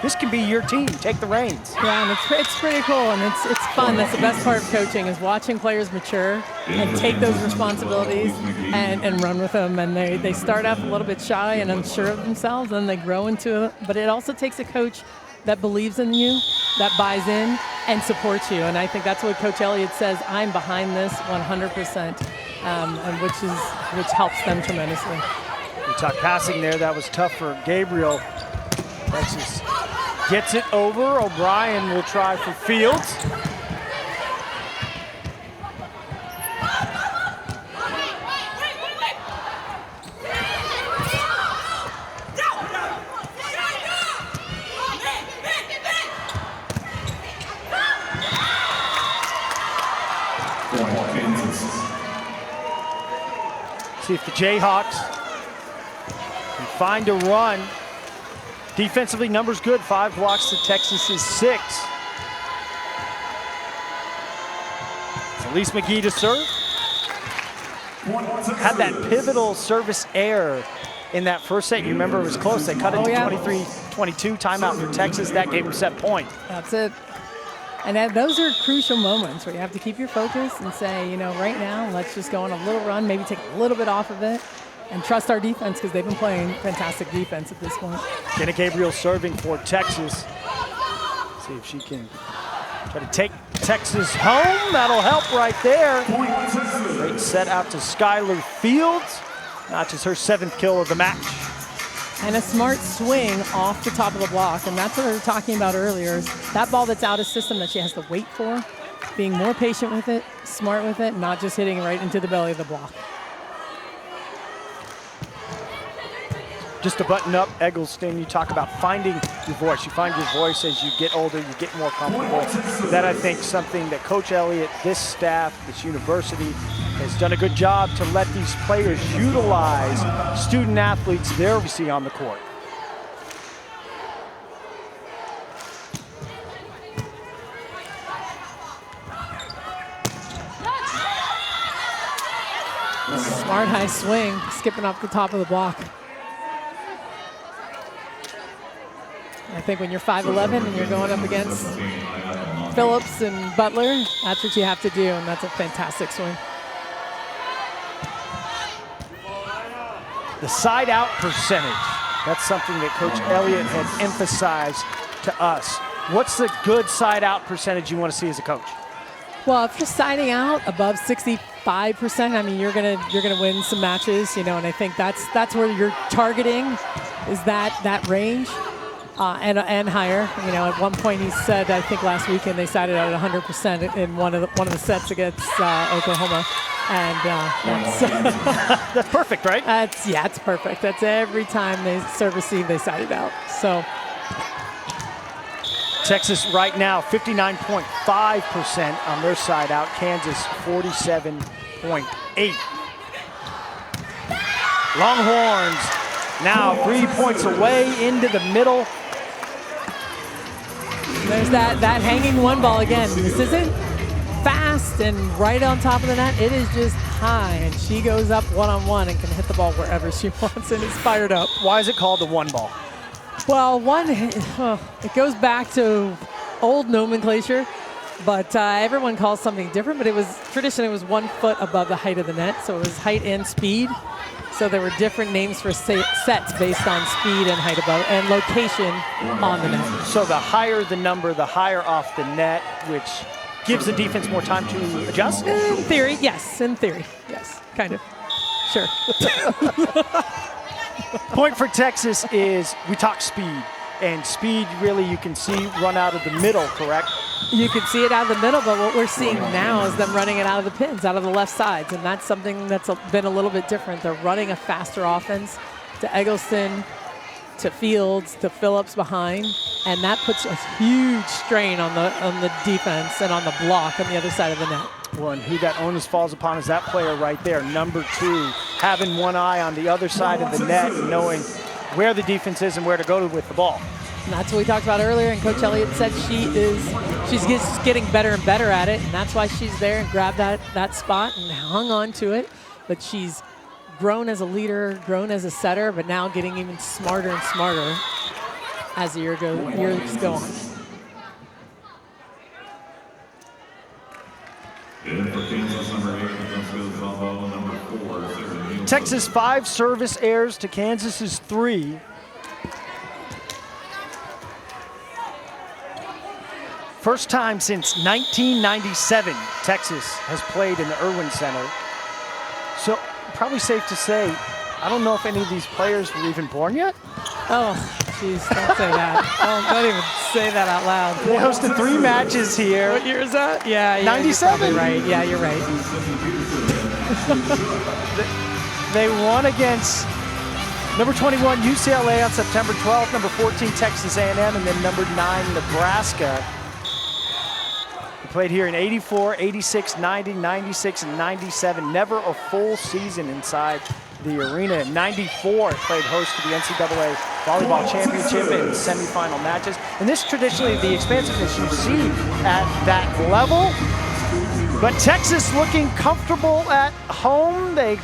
this can be your team. Take the reins. Yeah, and it's pretty cool, and it's fun. That's the best part of coaching, is watching players mature and take those responsibilities and run with them. And they start off a little bit shy and unsure of themselves, and they grow into it. But it also takes a coach that believes in you, that buys in, and supports you. And I think that's what Coach Elliott says, I'm behind this 100%, and which helps them tremendously. We talked passing there. That was tough for Gabriel. Texas gets it over. O'Brien will try for Fields. See if the Jayhawks can find a run. Defensively, numbers good. 5 blocks to Texas's 6. It's Elise McGee to serve. Had that pivotal service error in that first set. You remember it was close. They cut it to 23-22. Timeout for Texas. That gave them set point. That's it. And those are crucial moments where you have to keep your focus and say, you know, right now, let's just go on a little run, maybe take a little bit off of it, and trust our defense, because they've been playing fantastic defense at this point. Jenna Gabriel serving for Texas. See if she can try to take Texas home. That'll help right there. Great set out to Schuyler Fields. Notches her 7th kill of the match. And a smart swing off the top of the block. And that's what we were talking about earlier, is that ball that's out of system that she has to wait for, being more patient with it, smart with it, not just hitting right into the belly of the block. Just to button up, Eggleston, you talk about finding your voice. You find your voice as you get older, you get more comfortable. That, I think, something that Coach Elliott, this staff, this university, has done a good job to let these players utilize student athletes there we see on the court. Smart high swing, skipping off the top of the block. I think when you're 5'11" and you're going up against Phillips and Butler, that's what you have to do, and that's a fantastic swing. The side out percentage, that's something that Coach Elliott had emphasized to us. What's the good side out percentage you want to see as a coach? Well, if you're siding out above 65%, I mean, you're gonna win some matches, you know, and I think that's where you're targeting, is that range. And higher. You know, at one point he said, I think last weekend they sided out at 100% in one of the sets against Oklahoma, and that's perfect, right? It's perfect. That's every time they serve receive, they sided out. So Texas right now 59.5% on their side out. Kansas 47.8. Longhorns now 3 points away into the middle. There's that hanging one ball again. This isn't fast and right on top of the net. It is just high, and she goes up one-on-one and can hit the ball wherever she wants, and it's fired up. Why is it called the one ball? Well, it goes back to old nomenclature, but everyone calls something different, but traditionally it was 1 foot above the height of the net, so it was height and speed. So there were different names for sets based on speed and height above and location on the net. So the higher the number, the higher off the net, which gives the defense more time to adjust? In theory, yes. In theory, yes. Kind of. Sure. Point for Texas is we talk speed. And speed, really, you can see run out of the middle, correct? You can see it out of the middle, but what we're seeing now is them running it out of the pins, out of the left sides, and that's something that's been a little bit different. They're running a faster offense to Eggleston, to Fields, to Phillips behind, and that puts a huge strain on the defense and on the block on the other side of the net. Well, and who that onus falls upon is that player right there, number 2, having one eye on the other side of the net and knowing where the defense is and where to go with the ball. And that's what we talked about earlier, and Coach Elliott said she's just getting better and better at it, and that's why she's there and grabbed that spot and hung on to it. But she's grown as a leader, grown as a setter, but now getting even smarter and smarter as the years go on. Texas 5 service errors to Kansas's 3. First time since 1997 Texas has played in the Irwin Center. So probably safe to say, I don't know if any of these players were even born yet. Oh, jeez, don't say that. Don't even say that out loud. They hosted 3 matches here. What year is that? Yeah, 97. You're right. Yeah, you're right. They won against number 21 UCLA on September 12th, number 14 Texas A&M, and then number 9 Nebraska. They played here in 84, 86, 90, 96, and 97. Never a full season inside the arena. In 94, it played host to the NCAA Volleyball Championship and semifinal matches. And this traditionally the expansiveness you see at that level. But Texas looking comfortable at home. They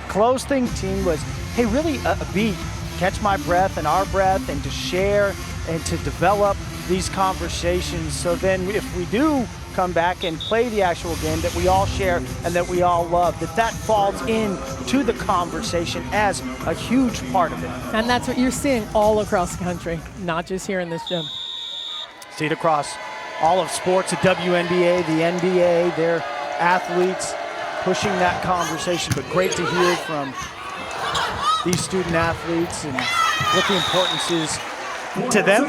closed things. Team was, hey, really a beat. Catch my breath and our breath, and to share and to develop these conversations. So then if we do come back and play the actual game that we all share and that we all love, that falls into the conversation as a huge part of it. And that's what you're seeing all across the country, not just here in this gym. See it across all of sports, the WNBA, the NBA, their athletes pushing that conversation, but great to hear from these student athletes and what the importance is to them.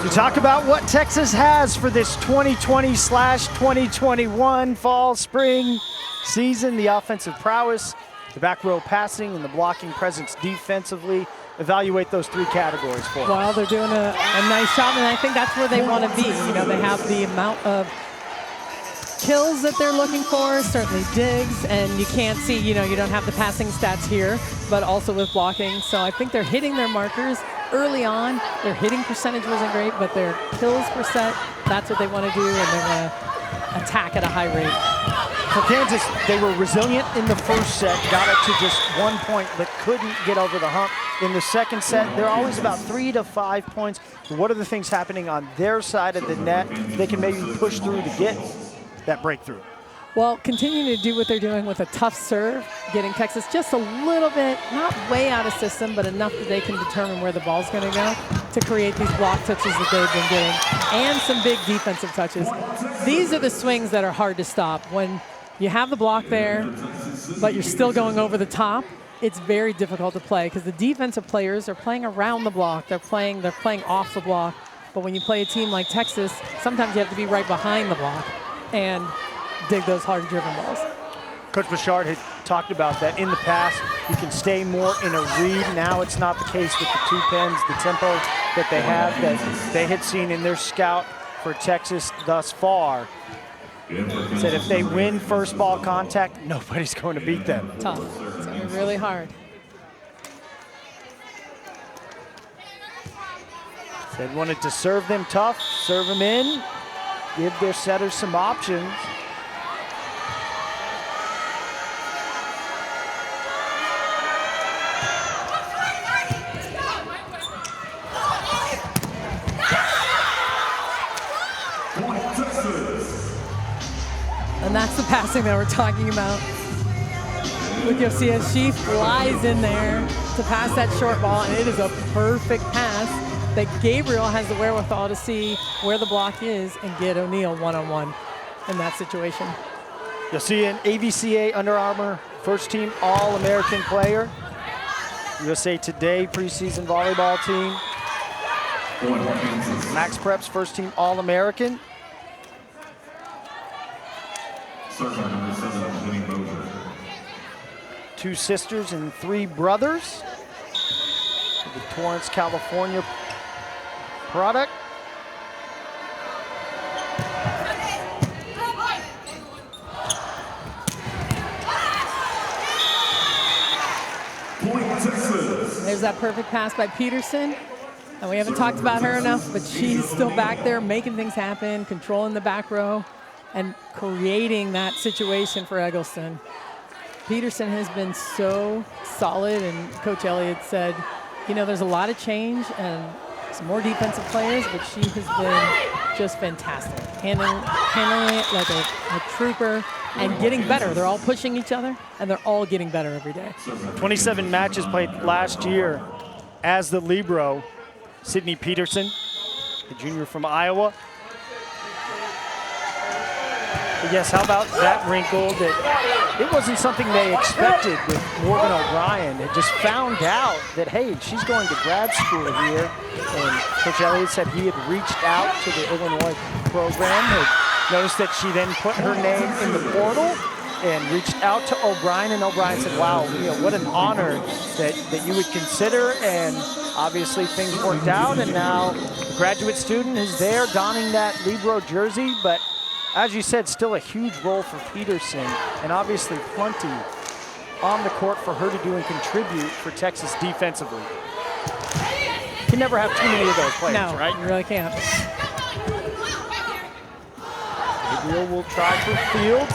To talk about what Texas has for this 2020/2021 fall/spring season, the offensive prowess, the back row passing, and the blocking presence defensively. Evaluate those three categories for us. Well, they're doing a nice job, and I think that's where they want to be. You know, they have the amount of kills that they're looking for, certainly digs, and you can't see, you know, you don't have the passing stats here, but also with blocking. So I think they're hitting their markers early on. Their hitting percentage wasn't great, but their kills per set, that's what they want to do, and they're going to attack at a high rate. For Kansas, they were resilient in the first set, got it to just 1 point, but couldn't get over the hump. In the second set, they're always about 3 to 5 points. What are the things happening on their side of the net they can maybe push through to get that breakthrough? Well, continuing to do what they're doing with a tough serve, getting Texas just a little bit, not way out of system, but enough that they can determine where the ball's going to go to create these block touches that they've been getting, and some big defensive touches. These are the swings that are hard to stop. When you have the block there, but you're still going over the top, it's very difficult to play because the defensive players are playing around the block. They're playing off the block. But when you play a team like Texas, sometimes you have to be right behind the block and dig those hard-driven balls. Coach Bouchard had talked about that in the past. You can stay more in a read. Now it's not the case with the two pens, the tempo that they have that they had seen in their scout for Texas thus far. Said if they win first ball contact, nobody's going to beat them. Tough. It's going to be really hard. Said wanted to serve them tough, serve them in, give their setters some options. And that's the passing that we're talking about with Yosia. She flies in there to pass that short ball, and it is a perfect pass that Gabriel has the wherewithal to see where the block is and get O'Neal one-on-one in that situation. Yosia, an AVCA Under Armour first-team All-American player. USA Today preseason volleyball team. Max Prep's first-team All-American. Two sisters and 3 brothers. The Torrance, California product. There's that perfect pass by Peterson. And we haven't talked about her enough, but she's still back there making things happen, controlling the back row, and creating that situation for Eggleston. Peterson has been so solid, and Coach Elliott said, you know, there's a lot of change and some more defensive players, but she has been just fantastic, handling it like a trooper and getting better. They're all pushing each other, and they're all getting better every day. 27 matches played last year as the libero. Sydney Peterson, the junior from Iowa. But yes, how about that wrinkle that it wasn't something they expected with Morgan O'Brien. It just found out that, hey, she's going to grad school here. And Coach Elliott said he had reached out to the Illinois program, had noticed that she then put her name in the portal and reached out to O'Brien, and O'Brien said, wow, you know, what an honor that you would consider. And obviously things worked out, and now the graduate student is there donning that libero jersey. But as you said, still a huge role for Peterson, and obviously plenty on the court for her to do and contribute for Texas defensively. You can never have too many of those players, no, right? You really can't. Gabriel will try for Fields.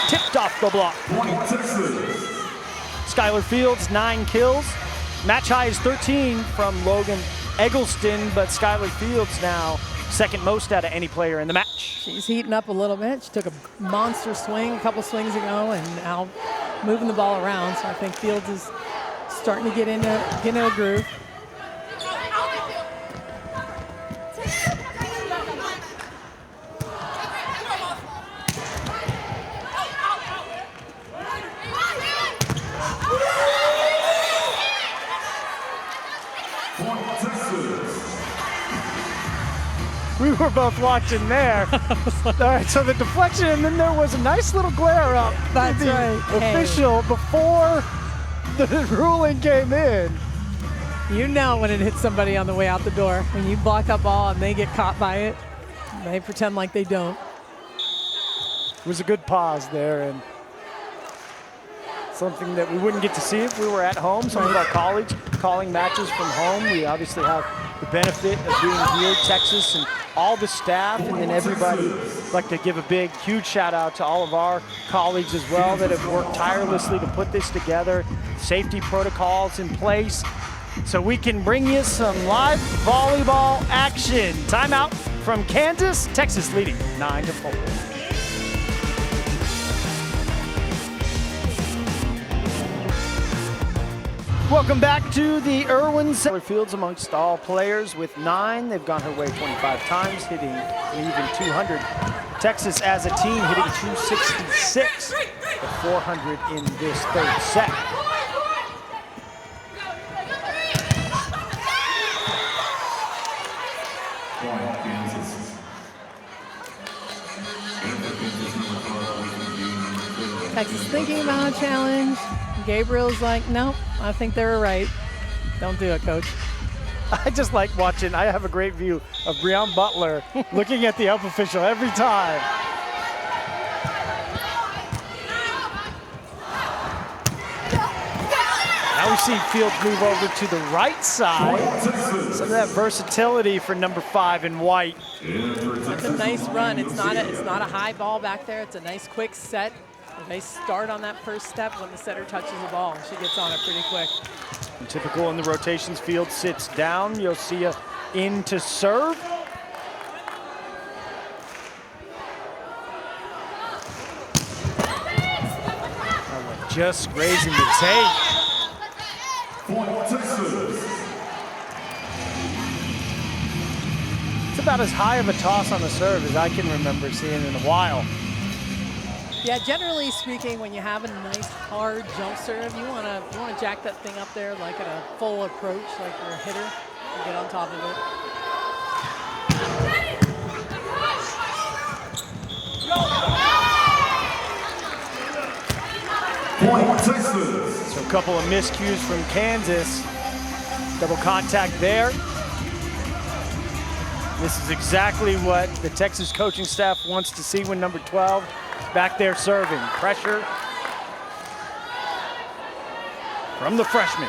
Tipped off the block. Schuyler Fields, 9 kills. Match high is 13 from Logan Eggleston, but Schuyler Fields now second most out of any player in the match. She's heating up a little bit. She took a monster swing a couple swings ago, and now moving the ball around. So I think Fields is starting to get into a groove. were both watching there. All right, so the deflection, and then there was a nice little glare up. That's the right. official before the ruling came in. You know when it hits somebody on the way out the door. When you block that ball and they get caught by it, they pretend like they don't. It was a good pause there, and something that we wouldn't get to see if we were at home. Some of our colleagues calling matches from home. We obviously have the benefit of being here, Texas, and all the staff, and then everybody. I'd like to give a big, huge shout out to all of our colleagues as well that have worked tirelessly to put this together. Safety protocols in place so we can bring you some live volleyball action. Timeout from Kansas, Texas leading 9-4. Welcome back to the Irwin Schuyler Fields amongst all players with 9. They've gone her way 25 times, hitting an even 200. Texas as a team hitting 266 at 400 in this third set. Texas thinking about a challenge. Gabriel's like, nope, I think they were right. Don't do it, coach. I just like watching. I have a great view of Breon Butler looking at the up official every time. Now we see Fields move over to the right side. Some of that versatility for number 5 in white. It's a nice run. It's not a high ball back there. It's a nice quick set. They start on that first step when the setter touches the ball, and she gets on it pretty quick. And typical in the rotations, Fields sits down. Yosia in to serve. Just grazing the tape. It's about as high of a toss on the serve as I can remember seeing in a while. Yeah, generally speaking, when you have a nice hard jump serve, you want to jack that thing up there like at a full approach, like you're a hitter, and get on top of it. So a couple of miscues from Kansas. Double contact there. This is exactly what the Texas coaching staff wants to see when number 12 back there serving. Pressure from the freshman.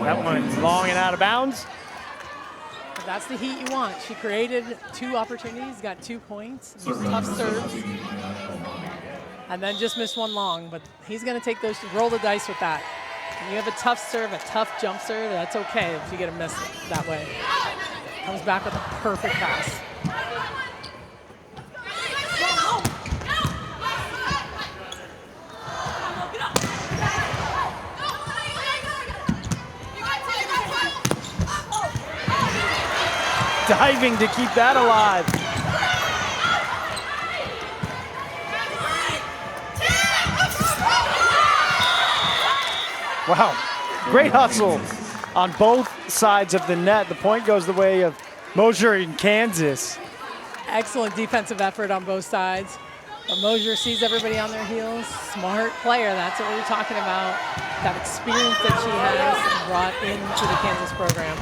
That one's long and out of bounds. But that's the heat you want. She created 2 opportunities, got 2 points, tough serves, and then just missed 1 long. But he's going to take those, roll the dice with that. When you have a tough serve, a tough jump serve, that's okay if you get a miss that way. Comes back with a perfect pass. Diving to keep that alive. Wow, great hustle on both sides of the net. The point goes the way of Mosier in Kansas. Excellent defensive effort on both sides. But Mosier sees everybody on their heels. Smart player, that's what we were talking about. That experience that she has brought into the Kansas program.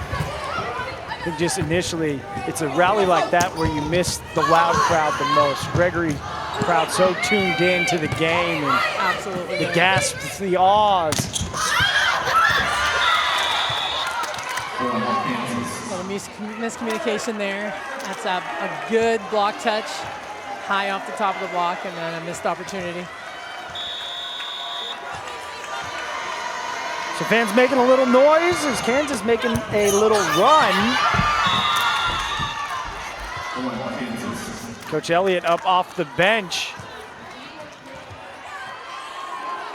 I think just initially, it's a rally like that where you miss the loud crowd the most. Gregory crowd so tuned in to the game, and absolutely the gasps, the awes. So the miscommunication there. That's a good block touch, high off the top of the block, and then a missed opportunity. So fans making a little noise as Kansas making a little run. Coach Elliott up off the bench.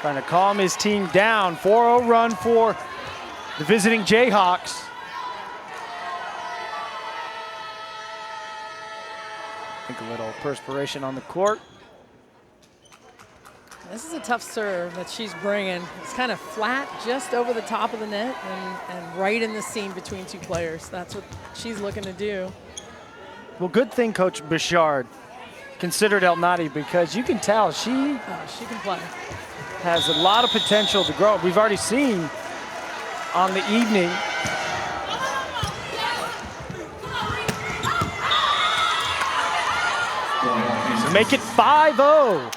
Trying to calm his team down. 4-0 run for the visiting Jayhawks. I think a little perspiration on the court. This is a tough serve that she's bringing. It's kind of flat just over the top of the net and right in the seam between two players. That's what she's looking to do. Well, good thing Coach Bouchard considered El Nadi, because you can tell she can play. Has a lot of potential to grow. We've already seen on the evening. So make it 5-0.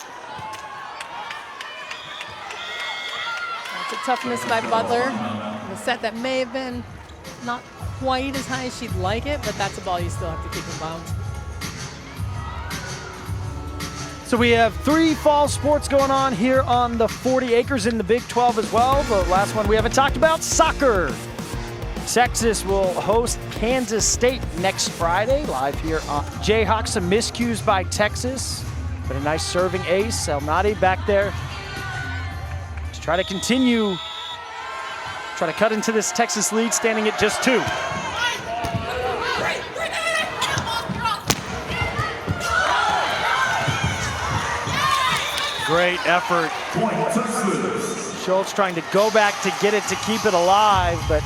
That's a tough miss by Butler. A set that may have been not quite as high as she'd like it, but that's a ball you still have to keep in bounds. So we have 3 fall sports going on here on the 40 acres in the Big 12 as well. The last one we haven't talked about, soccer. Texas will host Kansas State next Friday, live here on Jayhawks. Some miscues by Texas, but a nice serving ace. El Nadi back there to try to continue, try to cut into this Texas lead, standing at just 2. Great effort. Schultz trying to go back to get it to keep it alive, but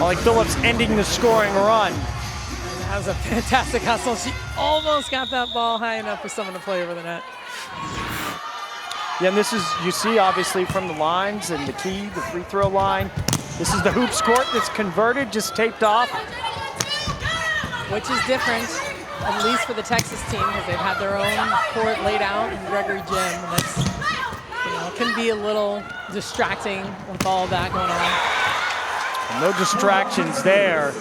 Molly Phillips ending the scoring run. That was a fantastic hustle. She almost got that ball high enough for someone to play over the net. Yeah, and this is, you see obviously from the lines and the key, the free throw line. This is the hoops court that's converted, just taped off. Which is different, at least for the Texas team, because they've had their own court laid out in Gregory Gym. And that's, can be a little distracting with all that going on. No distractions there.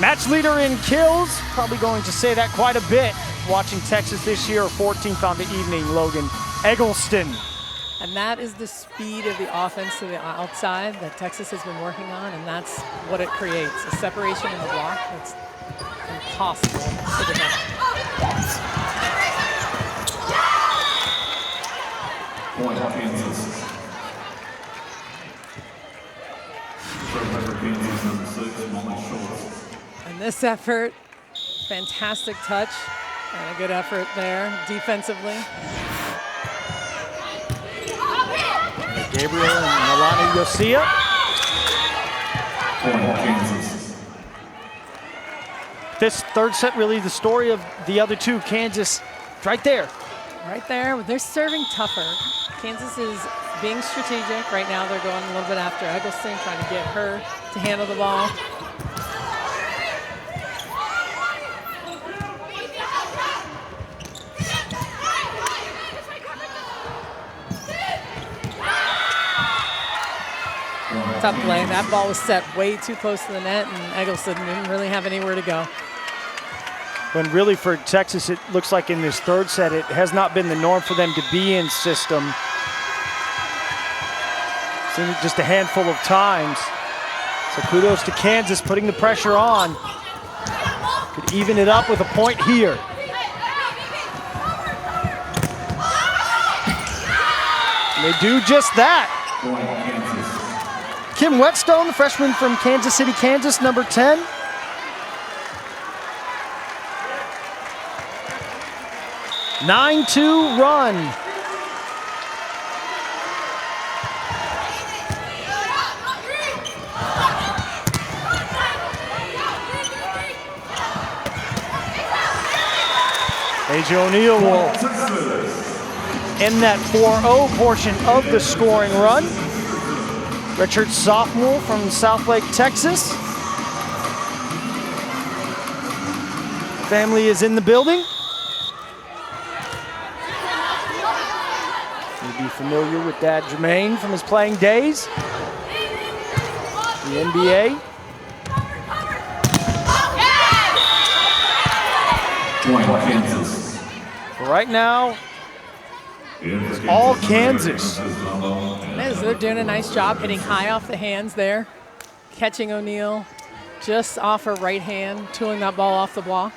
Match leader in kills, probably going to say that quite a bit. Watching Texas this year, 14th on the evening, Logan Eggleston. And that is the speed of the offense to the outside that Texas has been working on, and that's what it creates, a separation in the block that's impossible for the net. Point Kansas. And this effort, fantastic touch and a good effort there defensively. Gabriel and Milani Yosia. This third set really the story of the other two. Kansas right there. Right there, they're serving tougher. Kansas is being strategic. Right now they're going a little bit after Eggleston, trying to get her to handle the ball. Tough play. That ball was set way too close to the net, and Eggleston didn't really have anywhere to go. When really for Texas, it looks like in this third set, it has not been the norm for them to be in system. Seen it just a handful of times. So kudos to Kansas putting the pressure on. Could even it up with a point here. And they do just that. Kim Whetstone, the freshman from Kansas City, Kansas, number 10. A 9-2 run. A.J. O'Neal will end that 4-0 portion of the scoring run. Redshirt sophomore from Southlake, Texas. Family is in the building. You'll be familiar with Dad Jermaine from his playing days. The NBA. Right now, it's all Kansas. They're doing a nice job hitting high off the hands there, catching O'Neal just off her right hand, tooling that ball off the block.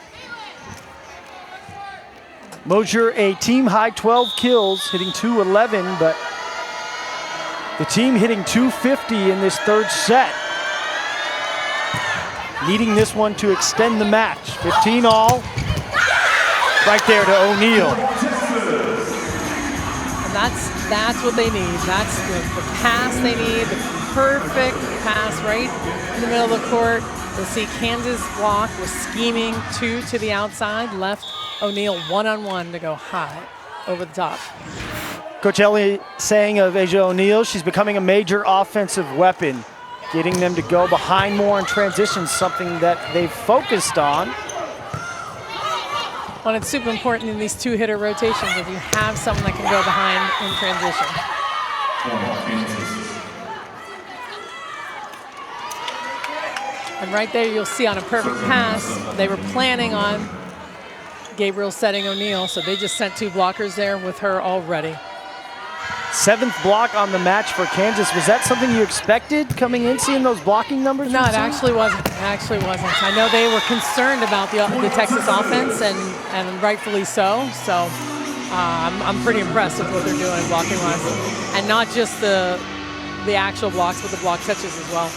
Mosier, a team high 12 kills, hitting 211, but the team hitting 250 in this third set. Needing this one to extend the match. 15 all. Right there to O'Neal. That's what they need. That's the pass they need, the perfect pass right in the middle of the court. You'll see Kansas block was scheming 2 to the outside, left O'Neal one-on-one to go high over the top. Coach Ellie saying of Asia O'Neal, she's becoming a major offensive weapon, getting them to go behind more in transition, something that they've focused on. Well, it's super important in these 2-hitter rotations if you have someone that can go behind in transition. And right there, you'll see on a perfect pass, they were planning on Gabriel setting O'Neal, so they just sent 2 blockers there with her already. 7th block on the match for Kansas. Was that something you expected coming in, seeing those blocking numbers? No, it actually wasn't. It actually wasn't. I know they were concerned about the Texas offense, and rightfully so. So I'm pretty impressed with what they're doing blocking-wise. And not just the actual blocks, but the block touches as well.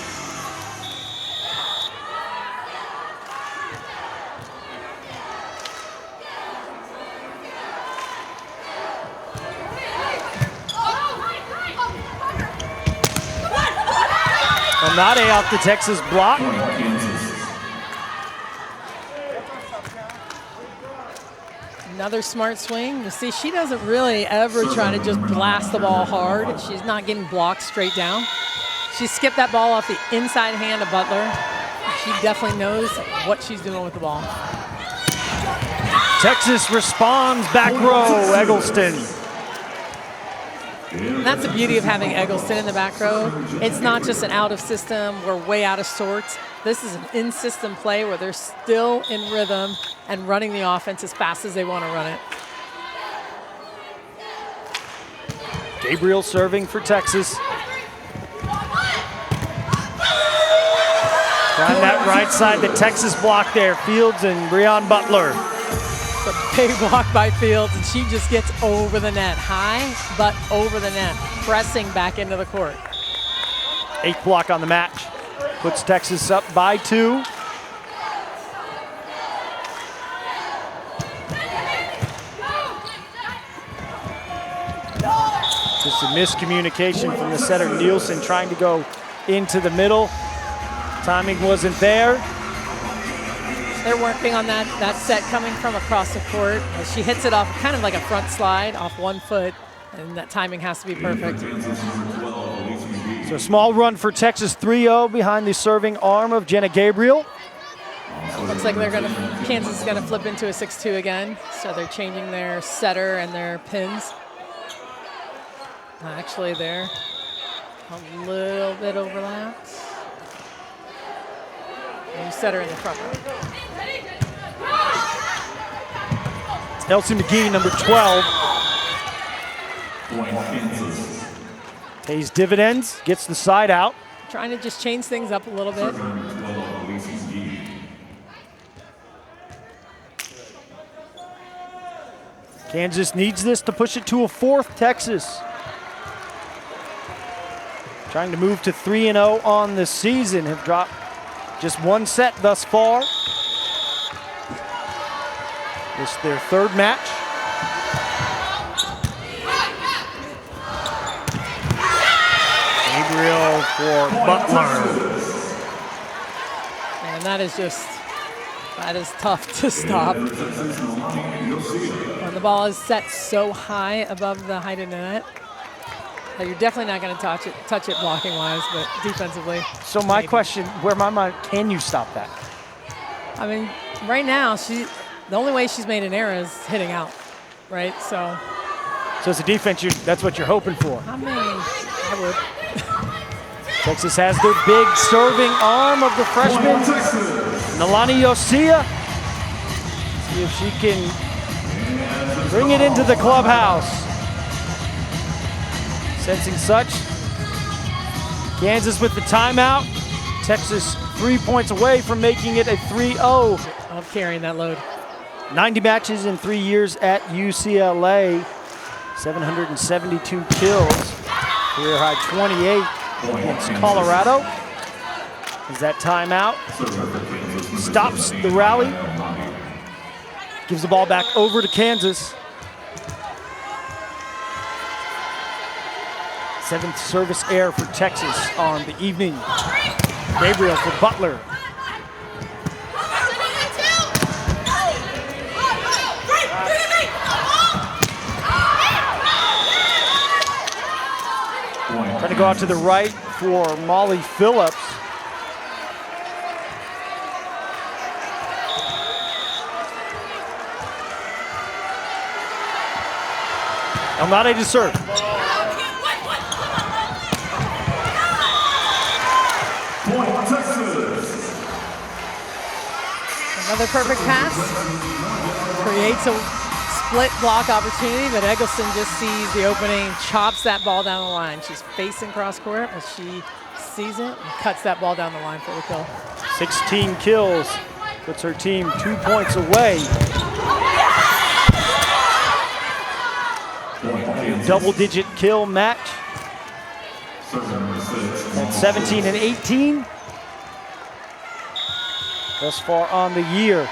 Nade off the Texas block. Another smart swing. You see, she doesn't really ever try to just blast the ball hard. She's not getting blocked straight down. She skipped that ball off the inside hand of Butler. She definitely knows what she's doing with the ball. Texas responds, back row, Eggleston. And that's the beauty of having Eggleston in the back row. It's not just an out of system, we're way out of sorts. This is an in-system play where they're still in rhythm and running the offense as fast as they want to run it. Gabriel serving for Texas. Find that right side, the Texas block there. Fields and Breon Butler. A big block by Fields, and she just gets over the net. High, but over the net. Pressing back into the court. 8th block on the match. Puts Texas up by 2. Just a miscommunication from the setter Nielsen trying to go into the middle. Timing wasn't there. They're working on that set coming from across the court. She hits it off kind of like a front slide off 1 foot, and that timing has to be perfect. So a small run for Texas 3-0 behind the serving arm of Jenna Gabriel. Looks like Kansas is gonna flip into a 6-2 again. So they're changing their setter and their pins. Actually, they're a little bit overlapped. New setter in the front row. Elsie McGee, number 12. Pays dividends, gets the side out. Trying to just change things up a little bit. Kansas needs this to push it to a 4th Texas. Trying to move to 3-0 on the season. Have dropped just 1 set thus far. This is their 3rd match. Gabriel for Butler. And that is tough to stop. When the ball is set so high above the height of the net, that you're definitely not going to touch it blocking-wise, but defensively. So my question, where my mind, can you stop that? I mean, right now, the only way she's made an error is hitting out, right? So as a defense, that's what you're hoping for. I mean, I would. Texas has their big serving arm of the freshman, Nalani Yosia. See if she can bring it into the clubhouse. Sensing such. Kansas with the timeout. Texas 3 points away from making it a 3-0. I'm carrying that load. 90 matches in 3 years at UCLA. 772 kills. Career high 28 against Colorado. Is that timeout? Stops the rally. Gives the ball back over to Kansas. 7th service error for Texas on the evening. Gabriel for Butler. Trying to go out to the right for Molly Phillips. Alnade to serve. Another perfect pass. Creates a split block opportunity, but Eggleston just sees the opening, chops that ball down the line. She's facing cross court, but she sees it and cuts that ball down the line for the kill. 16 kills, puts her team 2 points away. Double-digit kill match at 17 and 18 thus far on the year.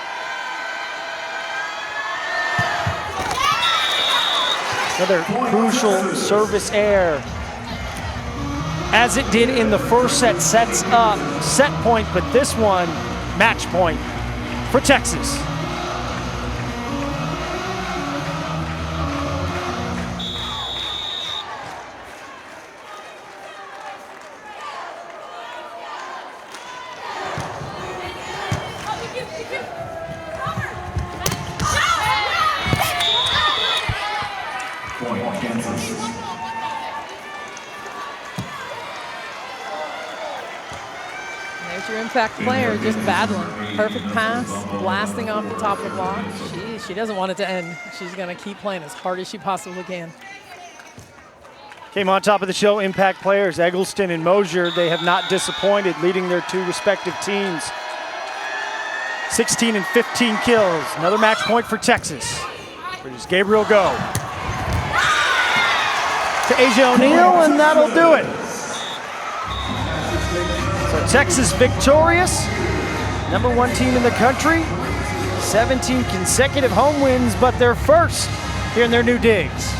Another crucial service error. As it did in the first set, sets up set point, but this one, match point for Texas. There's your impact player just battling. Perfect pass, blasting off the top of the block. She doesn't want it to end. She's going to keep playing as hard as she possibly can. Came on top of the show, impact players, Eggleston and Mosier. They have not disappointed, leading their two respective teams. 16 and 15 kills. Another match point for Texas. Where does Gabriel go? To Asia O'Neal, and that'll do it. So Texas victorious, #1 team in the country, 17 consecutive home wins, but they're first here in their new digs.